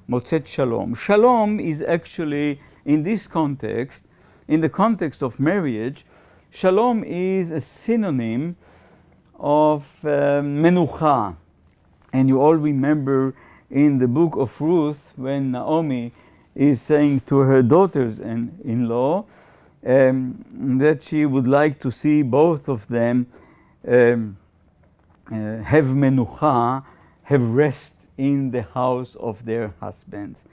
Motzet shalom. Shalom is actually, in this context, in the context of marriage, shalom is a synonym of menucha. And you all remember in the book of Ruth when Naomi is saying to her daughters-in-law that she would like to see both of them have menucha, have rest in the house of their husbands.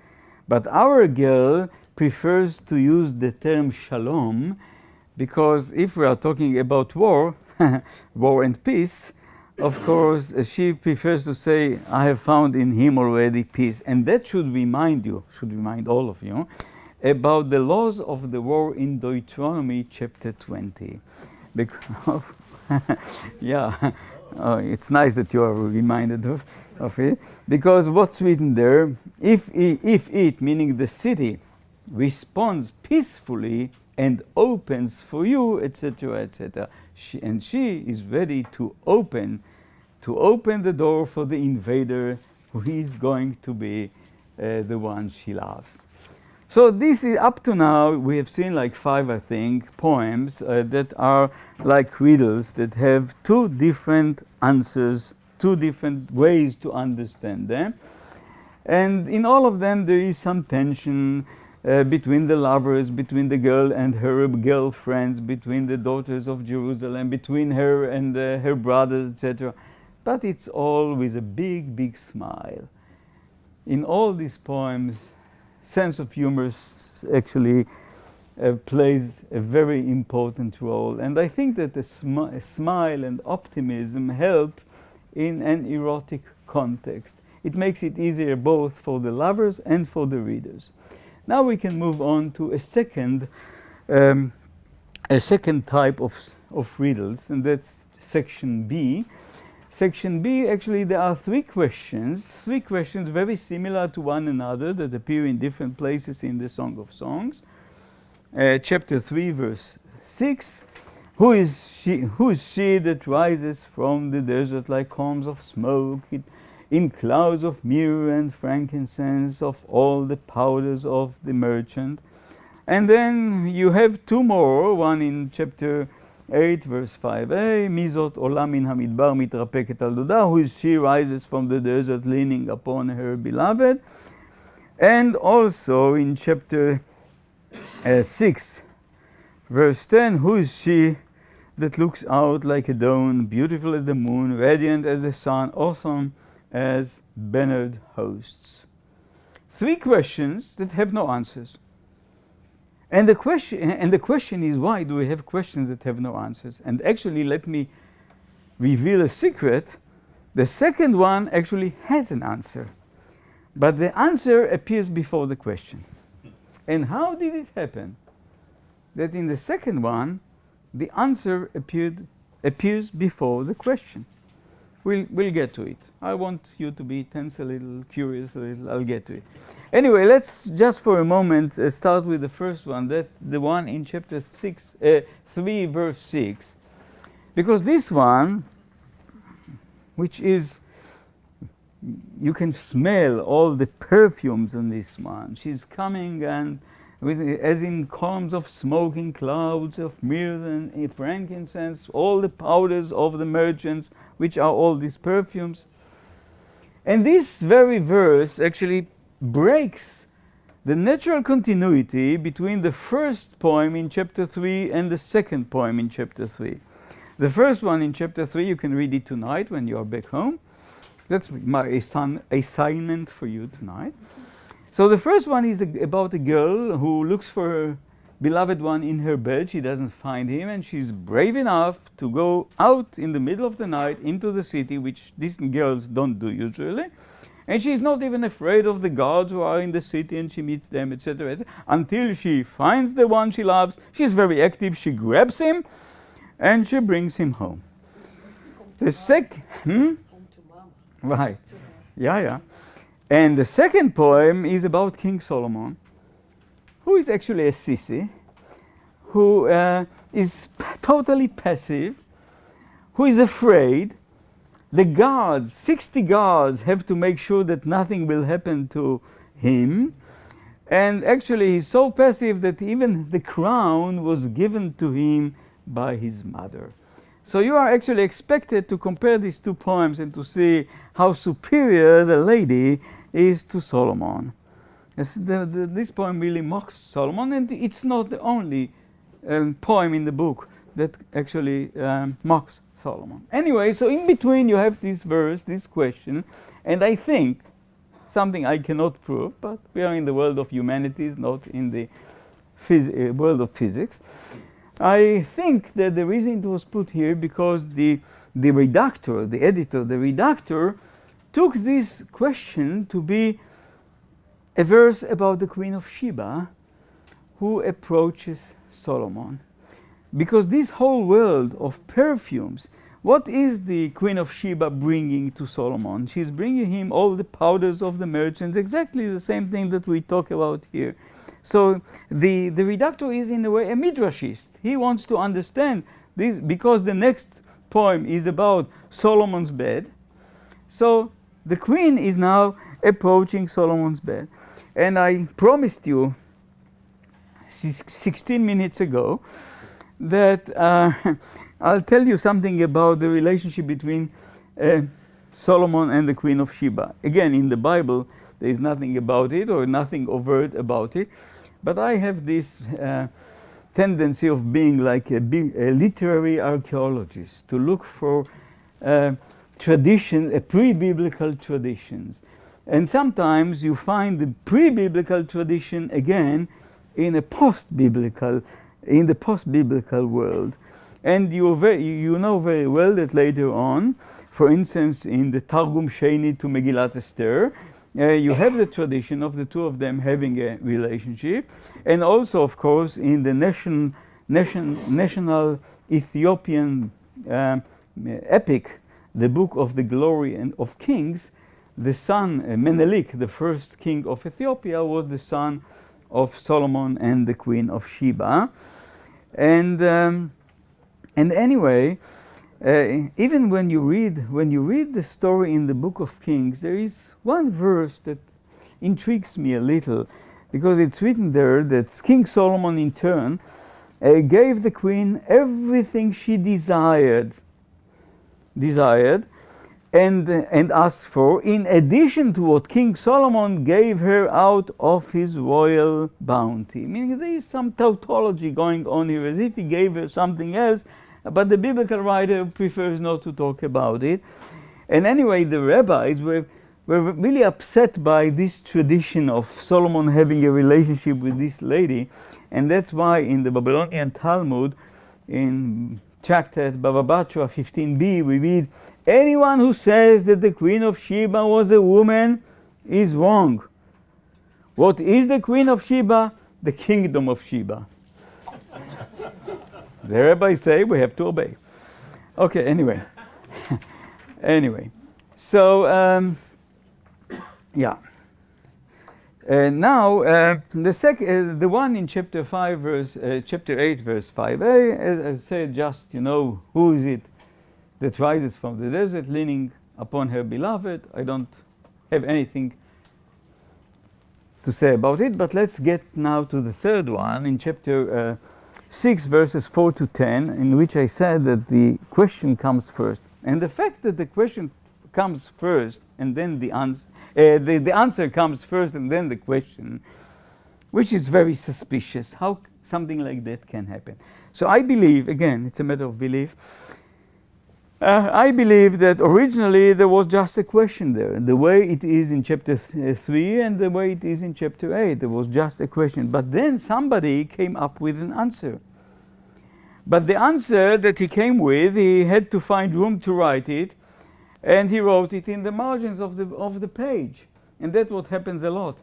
But our girl prefers to use the term shalom because if we are talking about war, war and peace, of course, she prefers to say, I have found in him already peace. And that should remind you, should remind all of you, about the laws of the war in Deuteronomy chapter 20. Because, yeah, it's nice that you are reminded of it. Because what's written there, if it, meaning the city, responds peacefully and opens for you, etc., etc., and she is ready to open the door for the invader who is going to be the one she loves. So this is, up to now, we have seen like 5, I think, poems that are like riddles that have 2 different answers, 2 different ways to understand them. And in all of them there is some tension between the lovers, between the girl and her girlfriends, between the daughters of Jerusalem, between her and her brothers, etc. But it's all with a big, big smile. In all these poems, sense of humor actually plays a very important role. And I think that a smile and optimism help in an erotic context. it makes it easier both for the lovers and for the readers. Now we can move on to a second type of riddles, and that's section B. Section B, actually, there are three questions very similar to one another that appear in different places in the Song of Songs. Chapter 3, verse 6. Who is she that rises from the desert like columns of smoke, in clouds of myrrh and frankincense, of all the powders of the merchant? And then you have two more, one in chapter 8, verse 5a, Mizot ola min hamidbar mitrapeket al doda, who is she rises from the desert leaning upon her beloved. And also in chapter 6, verse 10, who is she that looks out like a dawn, beautiful as the moon, radiant as the sun, awesome as bannered hosts? Three questions that have no answers. And the question is, why do we have questions that have no answers? And actually, let me reveal a secret. The second one actually has an answer, but the answer appears before the question. And how did it happen that in the second one, the answer appears before the question? We'll get to it. I want you to be tense a little, curious a little. I'll get to it. Anyway, let's just for a moment start with the first one, that the one in chapter 3, verse 6. Because this one, which is, you can smell all the perfumes in this one. She's coming and as in columns of smoking clouds of myrrh and frankincense, all the powders of the merchants, which are all these perfumes. And this very verse actually breaks the natural continuity between the first poem in chapter 3 and the second poem in chapter 3. The first one in chapter 3, you can read it tonight when you are back home. That's my assignment for you tonight. So the first one is about a girl who looks for her beloved one in her bed. She doesn't find him, and she's brave enough to go out in the middle of the night into the city, which these girls don't do usually. And she's not even afraid of the guards who are in the city, and she meets them, etc., until she finds the one she loves. She's very active. She grabs him, and she brings him home. The Right. Yeah. And the second poem is about King Solomon, who is actually a sissy, who is totally passive, who is afraid. The guards, 60 guards, have to make sure that nothing will happen to him. And actually, he's so passive that even the crown was given to him by his mother. So you are actually expected to compare these two poems and to see how superior the lady is to Solomon. This poem really mocks Solomon, and it's not the only poem in the book that actually mocks Solomon. Anyway, so in between you have this verse, this question, and I think, something I cannot prove, but we are in the world of humanities, not in the world of physics. I think that the reason it was put here because the redactor, the editor, the redactor took this question to be a verse about the Queen of Sheba who approaches Solomon. Because this whole world of perfumes, what is the Queen of Sheba bringing to Solomon? She's bringing him all the powders of the merchants, exactly the same thing that we talk about here. So the redactor is in a way a midrashist. He wants to understand this because the next poem is about Solomon's bed. So the queen is now approaching Solomon's bed. And I promised you 16 minutes ago that I'll tell you something about the relationship between Solomon and the Queen of Sheba. Again, in the Bible, there is nothing about it or nothing overt about it. But I have this tendency of being like a literary archaeologist, to look for traditions, pre-biblical traditions. And sometimes you find the pre-biblical tradition again in the post-biblical world. And you know very well that later on, For instance, in the Targum Sheni to Megillat Esther, you have the tradition of the two of them having a relationship, and also, of course, in the national Ethiopian epic, the Book of the Glory and of Kings, the son Menelik, the first king of Ethiopia, was the son of Solomon and the Queen of Sheba, and anyway. Even when you read the story in the Book of Kings, there is one verse that intrigues me a little, because it's written there that King Solomon in turn gave the queen everything she desired and asked for, in addition to what King Solomon gave her out of his royal bounty. Meaning there is some tautology going on here, as if he gave her something else, but the biblical writer prefers not to talk about it. And anyway, the rabbis were really upset by this tradition of Solomon having a relationship with this lady. And that's why in the Babylonian Talmud, in chapter Baba Batra 15b, we read, anyone who says that the Queen of Sheba was a woman is wrong. What is the Queen of Sheba? The kingdom of Sheba. The rabbis say we have to obey. Okay, anyway. So, yeah. Now, the one in chapter 8, verse 5a, as I said, just, who is it that rises from the desert, leaning upon her beloved? I don't have anything to say about it, but let's get now to the third one in chapter 6 verses 4 to 10, in which I said that the question comes first. And the fact that the question comes first and then the answer comes first and then the question, which is very suspicious. How something like that can happen? So I believe, again, it's a matter of belief, I believe that originally there was just a question there. The way it is in chapter 3 and the way it is in chapter 8, there was just a question. But then somebody came up with an answer. But the answer that he came with, he had to find room to write it, and he wrote it in the margins of the page. And that's what happens a lot.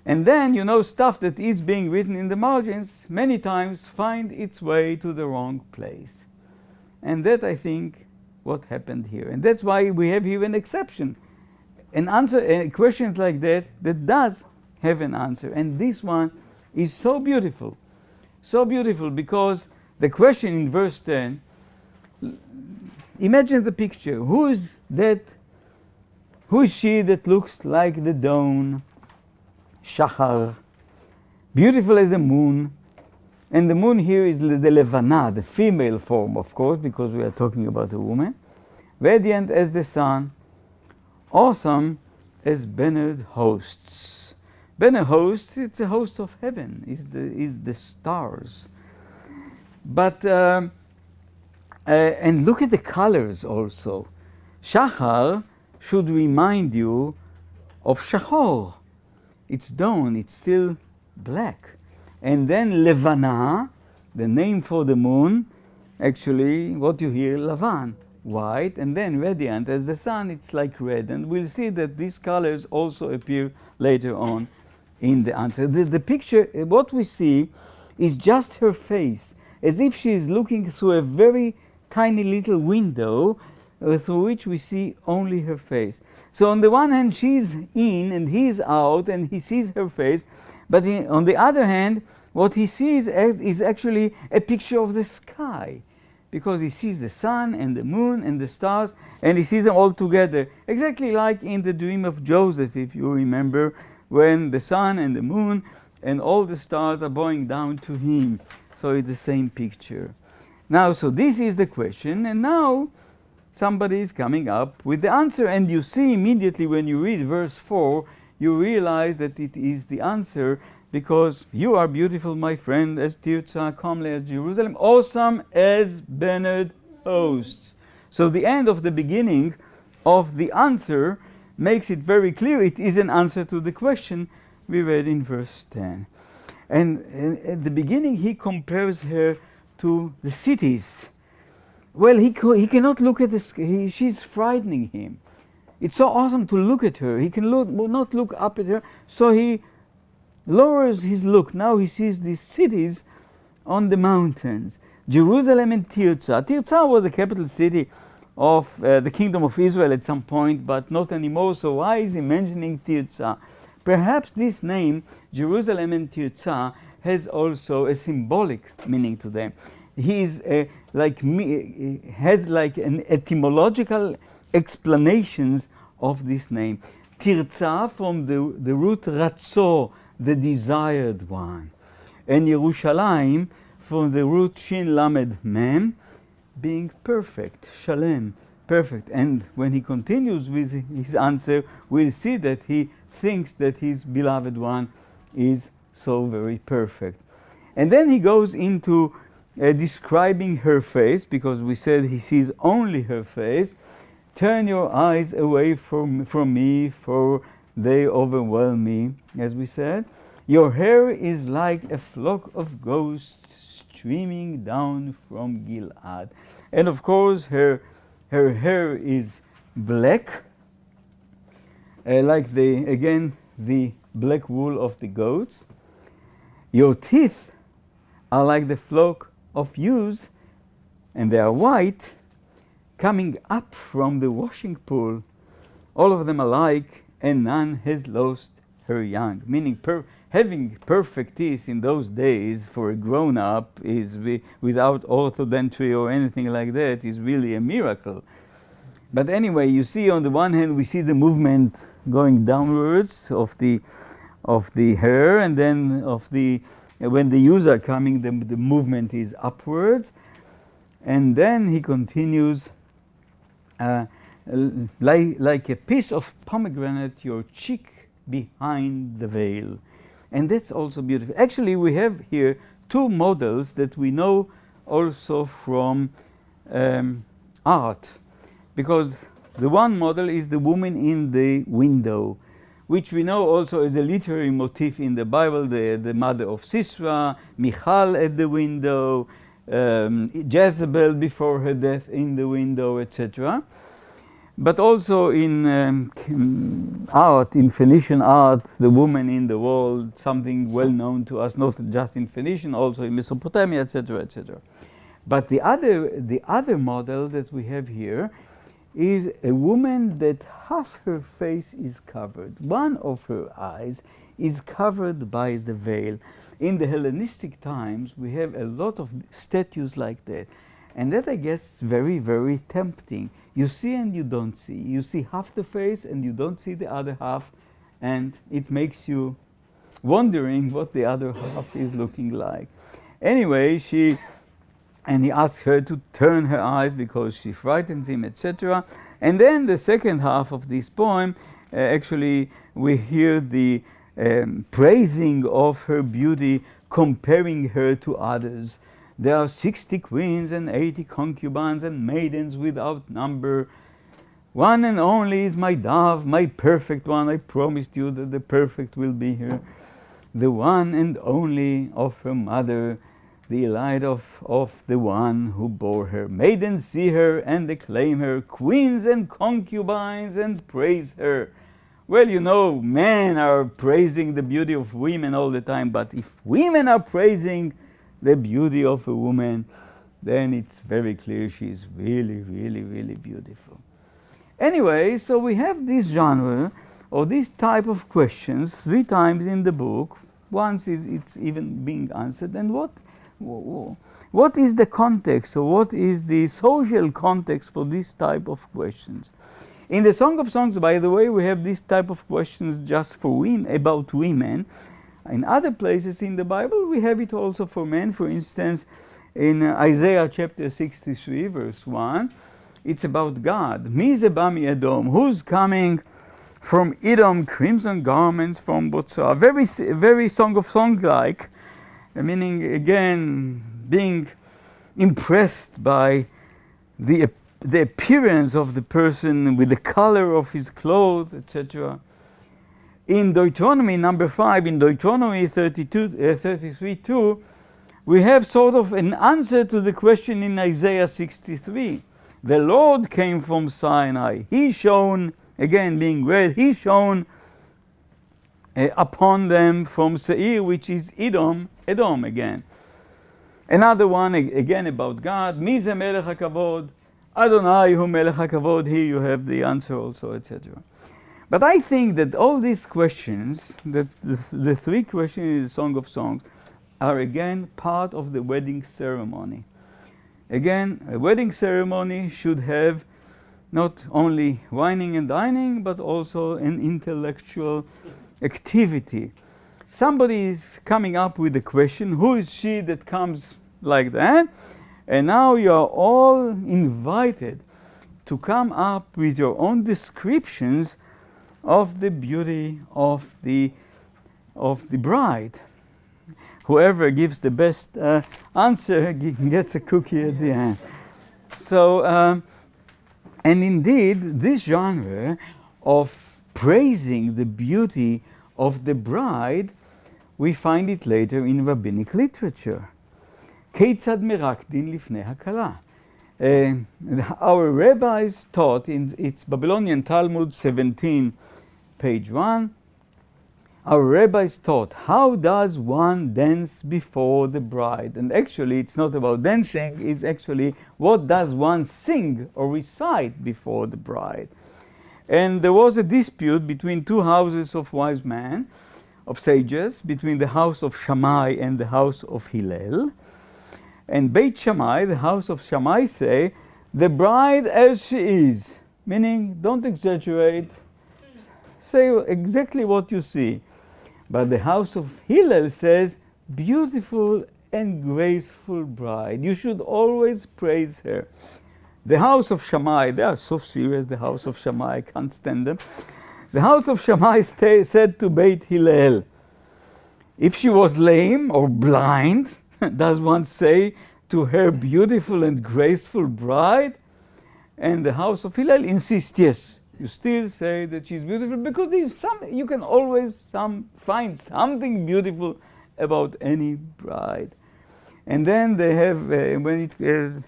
And then, stuff that is being written in the margins many times find its way to the wrong place. And that, I think, what happened here. And that's why we have here an exception. An answer, a question like that does have an answer. And this one is so beautiful because the question in verse 10, imagine the picture. Who is she that looks like the dawn, Shachar, beautiful as the moon? And the moon here is the Levana, the female form, of course, because we are talking about a woman. Radiant as the sun, awesome as bannered hosts. Banner hosts, it's a host of heaven, is the stars. But, and look at the colors also. Shachar should remind you of Shachor. It's dawn, it's still black. And then Levana, the name for the moon, actually what you hear, Lavan, white, and then radiant as the sun, it's like red. And we'll see that these colors also appear later on in the answer. The picture, what we see is just her face, as if she is looking through a very tiny little window through which we see only her face. So on the one hand, she's in and he's out and he sees her face. But on the other hand, what he sees is actually a picture of the sky, because he sees the sun and the moon and the stars, and he sees them all together, exactly like in the dream of Joseph, if you remember, when the sun and the moon and all the stars are bowing down to him. So it's the same picture. Now, so this is the question, and now somebody is coming up with the answer, and you see immediately when you read verse 4, you realize that it is the answer, because you are beautiful, my friend, as Tirzah, comely as Jerusalem, awesome as bannered hosts. So the end of the beginning of the answer makes it very clear it is an answer to the question we read in verse 10. And at the beginning he compares her to the cities. Well, he cannot look at this. She's frightening him. It's so awesome to look at her. He can not look up at her, so he lowers his look. Now he sees these cities on the mountains, Jerusalem and Tirzah. Tirzah was the capital city of the kingdom of Israel at some point, but not anymore. So why is he mentioning Tirzah? Perhaps this name, Jerusalem and Tirzah, has also a symbolic meaning to them. He is has like an etymological explanations of this name. Tirzah from the root ratzor, the desired one, and Yerushalayim from the root shin lamed mem, being perfect, shalem, perfect. And when he continues with his answer, we'll see that he thinks that his beloved one is so very perfect. And then he goes into describing her face, because we said he sees only her face. Turn your eyes away from me, for they overwhelm me, as we said. Your hair is like a flock of ghosts streaming down from Gilad. And of course, her hair is black, like the black wool of the goats. Your teeth are like the flock of ewes, and they are white, coming up from the washing pool, all of them alike, and none has lost her young. Meaning having perfect teeth in those days for a grown-up is without orthodontry or anything like that is really a miracle. But anyway, you see on the one hand we see the movement going downwards of the hair, and then when the ewes are coming, the movement is upwards. And then he continues, like a piece of pomegranate, your cheek behind the veil. And that's also beautiful. Actually, we have here two models that we know also from art, because the one model is the woman in the window, which we know also as a literary motif in the Bible, the mother of Sisera, Michal at the window, Jezebel before her death in the window, etc. But also in art, in Phoenician art, the woman in the wall, something well known to us, not just in Phoenician, also in Mesopotamia, etc., etc. But the other model that we have here is a woman that half her face is covered. One of her eyes is covered by the veil. In the Hellenistic times, we have a lot of statues like that. And that, I guess, is very, very tempting. You see and you don't see. You see half the face and you don't see the other half. And it makes you wondering what the other half is looking like. Anyway, he asks her to turn her eyes because she frightens him, etc. And then the second half of this poem, actually we hear the praising of her beauty, comparing her to others. There are 60 queens and 80 concubines and maidens without number. One and only is my dove, my perfect one. I promised you that the perfect will be here. The one and only of her mother, the light of the one who bore her. Maidens see her and acclaim her, queens and concubines, and praise her. Well, you know, men are praising the beauty of women all the time, but if women are praising the beauty of a woman, then it's very clear she's really, really, really beautiful. Anyway, so we have this genre or this type of questions 3 times in the book. Once it's even being answered. And what is the context, or what is the social context for this type of questions? In the Song of Songs, by the way, we have this type of questions just for women, about women. In other places in the Bible, we have it also for men. For instance, in Isaiah chapter 63, verse 1, it's about God. Mi ze ba mi Edom? Who's coming from Edom? Crimson garments from Botzah. Very Song of Songs-like, meaning, again, being impressed by the appearance of the person with the color of his clothes, etc. In Deuteronomy number 5, in Deuteronomy 33:2, we have sort of an answer to the question in Isaiah 63. The Lord came from Sinai. He shone, again being read, he shone upon them from Seir, which is Edom again. Another one again about God. Mi ze melech hakavod? Adonai hu melech hakavod. Here you have the answer also, etc. But I think that all these questions, that the three questions in the Song of Songs, are again part of the wedding ceremony. Again, a wedding ceremony should have not only wining and dining, but also an intellectual activity. Somebody is coming up with a question, who is she that comes like that? And now you are all invited to come up with your own descriptions of the beauty of the bride. Whoever gives the best answer gets a cookie at the end. So, and indeed, this genre of praising the beauty of the bride, we find it later in rabbinic literature. Keitzad merakdin lifnei hakala. Our rabbis taught in its Babylonian Talmud 17, page 1, our rabbis taught, how does one dance before the bride? And actually, it's not about dancing, it's actually what does one sing or recite before the bride? And there was a dispute between two houses of wise men, of sages, between the house of Shammai and the house of Hillel. And Beit Shammai, the house of Shammai, say, the bride as she is, meaning don't exaggerate, say exactly what you see. But the house of Hillel says, beautiful and graceful bride. You should always praise her. The house of Shammai, they are so serious, the house of Shammai, I can't stand them. The house of Shammai said to Beit Hillel, if she was lame or blind, does one say to her beautiful and graceful bride? And the house of Hillel insists, yes. You still say that she's beautiful because you can always find something beautiful about any bride. And then they have, the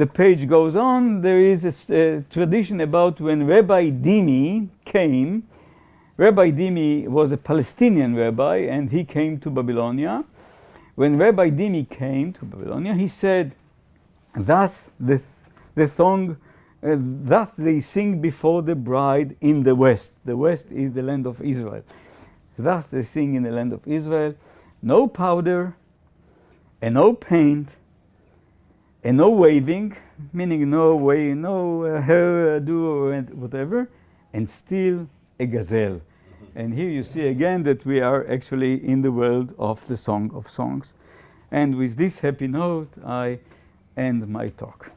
page goes on, there is a tradition about when Rabbi Dimi came. Rabbi Dimi was a Palestinian rabbi and he came to Babylonia. When Rabbi Dimi came to Babylonia, he said, thus the song, thus they sing before the bride in the West. The West is the land of Israel. Thus they sing in the land of Israel, no powder and no paint and no waving, meaning no hairdo or whatever, and still a gazelle. And here you see again that we are actually in the world of the Song of Songs. And with this happy note, I end my talk.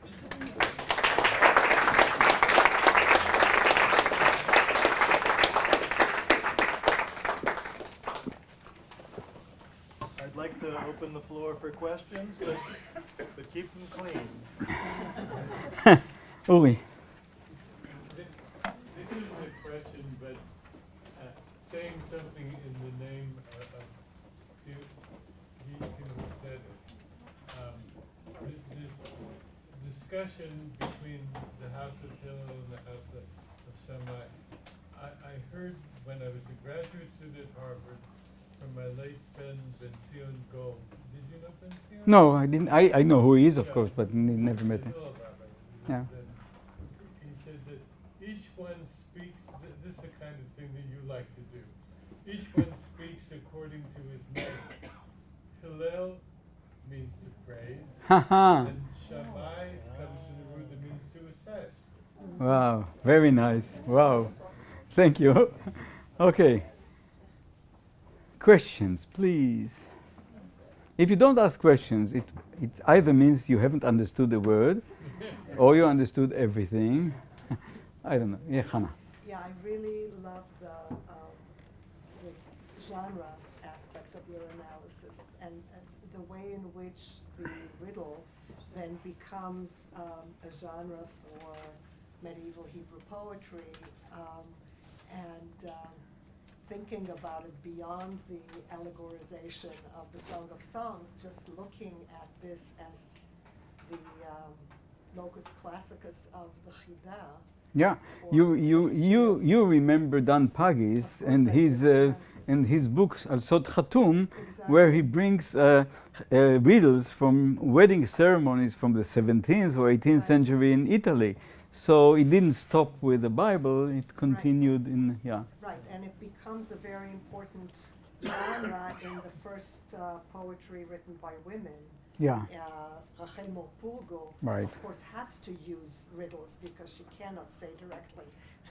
I'd like to open the floor for questions, but keep them clean. Uri. This isn't a question, but saying something in the name of he who said it. This discussion between the house of Hillel and the house of Shammai, I heard when I was a graduate student at Harvard from my late friend Ben Zion Gold. Did you know Ben Zion? No, I didn't. I know who he is, of course, but never met him. Yeah. He said that each one speaks, this is the kind of thing that you like to do. Each one speaks according to his name. Hillel means to praise, and Shammai comes to the root that means to assess. Wow, very nice. Wow. Thank you. Okay. Questions, please. If you don't ask questions, it either means you haven't understood the word or you understood everything. I don't know. Yeah, Hannah. Yeah, I really love the genre aspect of your analysis and the way in which the riddle then becomes a genre for medieval Hebrew poetry. And thinking about it beyond the allegorization of the Song of Songs, just looking at this as the locus classicus of the Chidah. Yeah, you remember Dan Pagis and his books Al Sod Khatum, where he brings riddles from wedding ceremonies from the 17th or 18th century in Italy. So it didn't stop with the Bible; it continued in Right, and it becomes a very important genre in the first poetry written by women. Yeah. Rachel Morpurgo, Right. of course, has to use riddles because she cannot say directly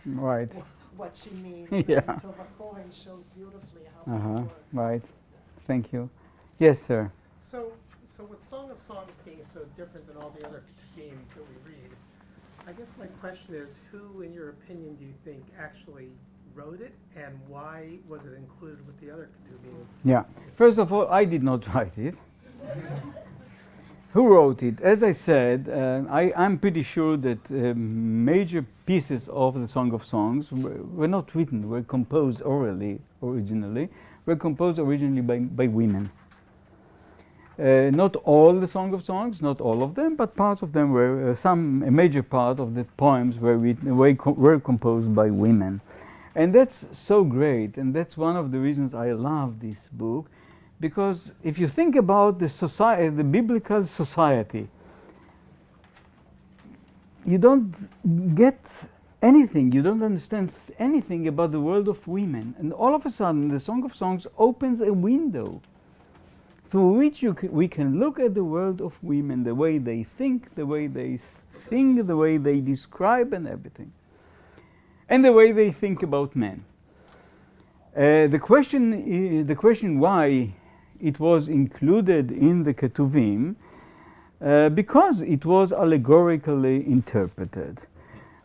Right. what she means. Yeah. And Tova Cohen shows beautifully how it works. Right. Thank you. Yes, sir. So with Song of Songs being so different than all the other Ketuvim that we read, I guess my question is, who, in your opinion, do you think actually wrote it, and why was it included with the other Ketuvim? Yeah. First of all, I did not write it. Who wrote it? As I said, I'm pretty sure that major pieces of the Song of Songs were not written, were composed orally originally, were composed originally by women. Not all the Song of Songs, not all of them, but parts of them were, a major part of the poems were composed by women. And that's so great, and that's one of the reasons I love this book, because if you think about the society, the biblical society, you don't get anything, you don't understand anything about the world of women. And all of a sudden, the Song of Songs opens a window through which we can look at the world of women, the way they think, the way they sing, the way they describe and everything. And the way they think about men. The question why it was included in the Ketuvim, because it was allegorically interpreted.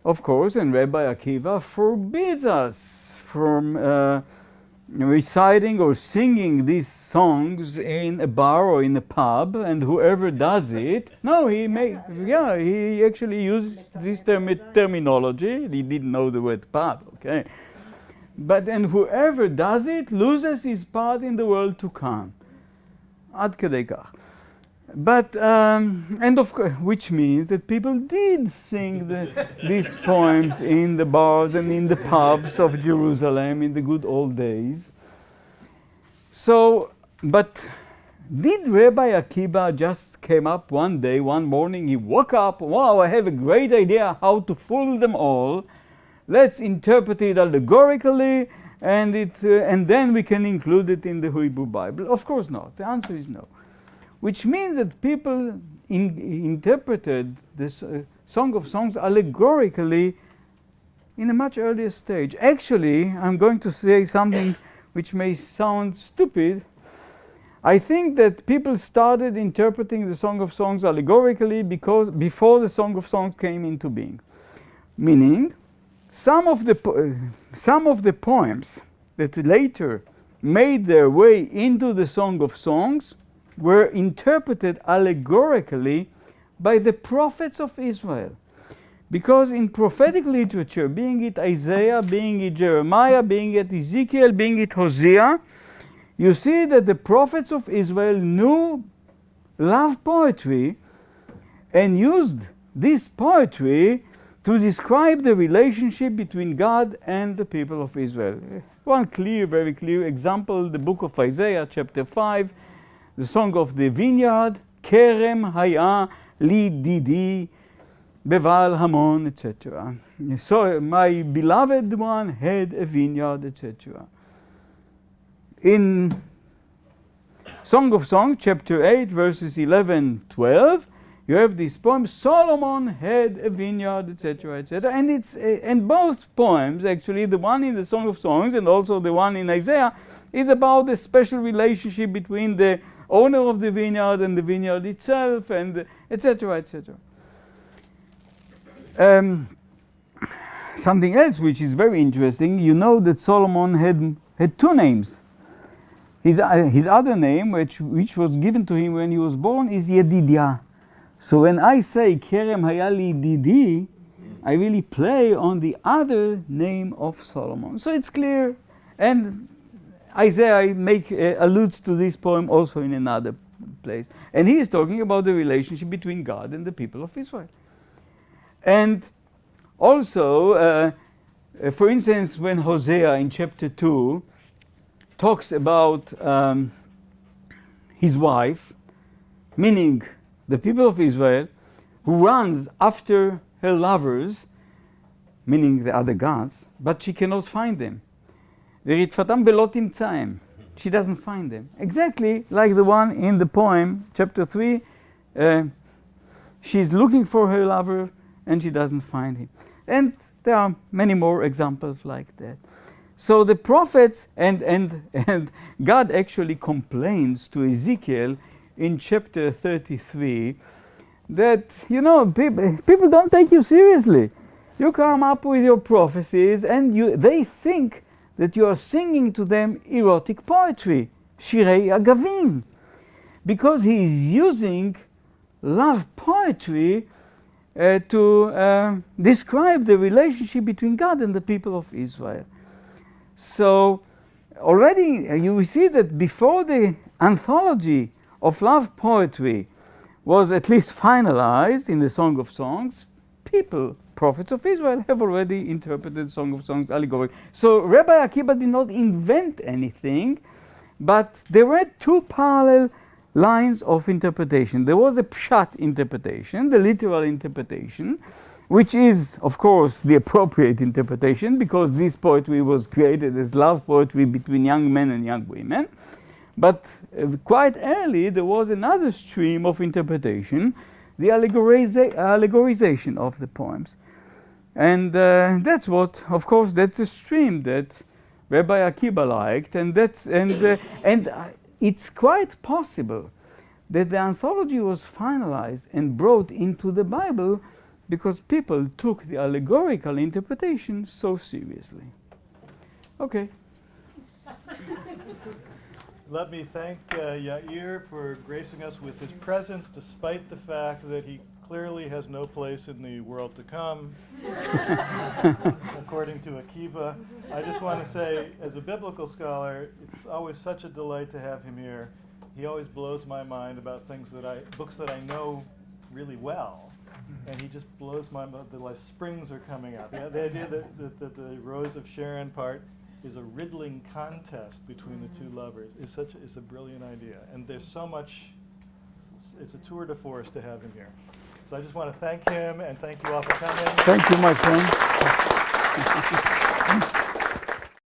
Of course, and Rabbi Akiva forbids us from reciting or singing these songs in a bar or in a pub, and whoever does it, he actually uses this terminology. He didn't know the word pub, okay? And whoever does it loses his part in the world to come. Ad kedei kach. But, and of course, which means that people did sing these poems in the bars and in the pubs of Jerusalem in the good old days. So, but did Rabbi Akiva just came up one day, one morning, he woke up, wow, I have a great idea how to fool them all. Let's interpret it allegorically, and then we can include it in the Hebrew Bible? Of course not. The answer is no. Which means that people interpreted this Song of Songs allegorically in a much earlier stage. Actually, I'm going to say something which may sound stupid. I think that people started interpreting the Song of Songs allegorically because before the Song of Songs came into being. Meaning, some of the poems that later made their way into the Song of Songs were interpreted allegorically by the prophets of Israel. Because in prophetic literature, being it Isaiah, being it Jeremiah, being it Ezekiel, being it Hosea, you see that the prophets of Israel loved poetry and used this poetry to describe the relationship between God and the people of Israel. One very clear example, the book of Isaiah, chapter 5, the Song of the Vineyard, Kerem haya li didi, beval hamon, etc. So my beloved one had a vineyard, etc. In Song of Songs, chapter 8, verses 11-12, you have this poem, Solomon had a vineyard, etc., etc. And both poems, actually, the one in the Song of Songs and also the one in Isaiah, is about the special relationship between the owner of the vineyard and the vineyard itself, and etc., etc. Something else which is very interesting, you know that Solomon had two names. His other name, which was given to him when he was born, is Yedidia. So when I say Kerem Hayali Didi, I really play on the other name of Solomon. So it's clear, And Isaiah alludes to this poem also in another place. And he is talking about the relationship between God and the people of Israel. And also, for instance, when Hosea in chapter 2 talks about his wife, meaning the people of Israel, who runs after her lovers, meaning the other gods, but she cannot find them. ורדפתם ולא תמצאם. She doesn't find them. Exactly like the one in the poem, chapter 3. She's looking for her lover and she doesn't find him. And there are many more examples like that. So the prophets and God actually complains to Ezekiel in chapter 33 that, you know, people don't take you seriously. You come up with your prophecies and they think that you are singing to them erotic poetry, shirei agavim, because he is using love poetry to describe the relationship between God and the people of Israel. So already you see that before the anthology of love poetry was at least finalized in the Song of Songs, prophets of Israel, have already interpreted Song of Songs allegory. So Rabbi Akiba did not invent anything, but there were two parallel lines of interpretation. There was a pshat interpretation, the literal interpretation, which is, of course, the appropriate interpretation, because this poetry was created as love poetry between young men and young women. But quite early, there was another stream of interpretation, the allegorization of the poems. And that's what, of course, that's a stream that Rabbi Akiba liked, and it's quite possible that the anthology was finalized and brought into the Bible because people took the allegorical interpretation so seriously. Okay. Let me thank Yair for gracing us with his presence, despite the fact that he clearly has no place in the world to come, according to Akiva. I just want to say, as a biblical scholar, it's always such a delight to have him here. He always blows my mind about books that I know really well, and he just blows my mind. The like springs are coming up. Yeah, the idea that the Rose of Sharon part is a riddling contest between the two lovers is a brilliant idea, and there's so much. It's a tour de force to have him here. So I just want to thank him and thank you all for coming. Thank you, my friend.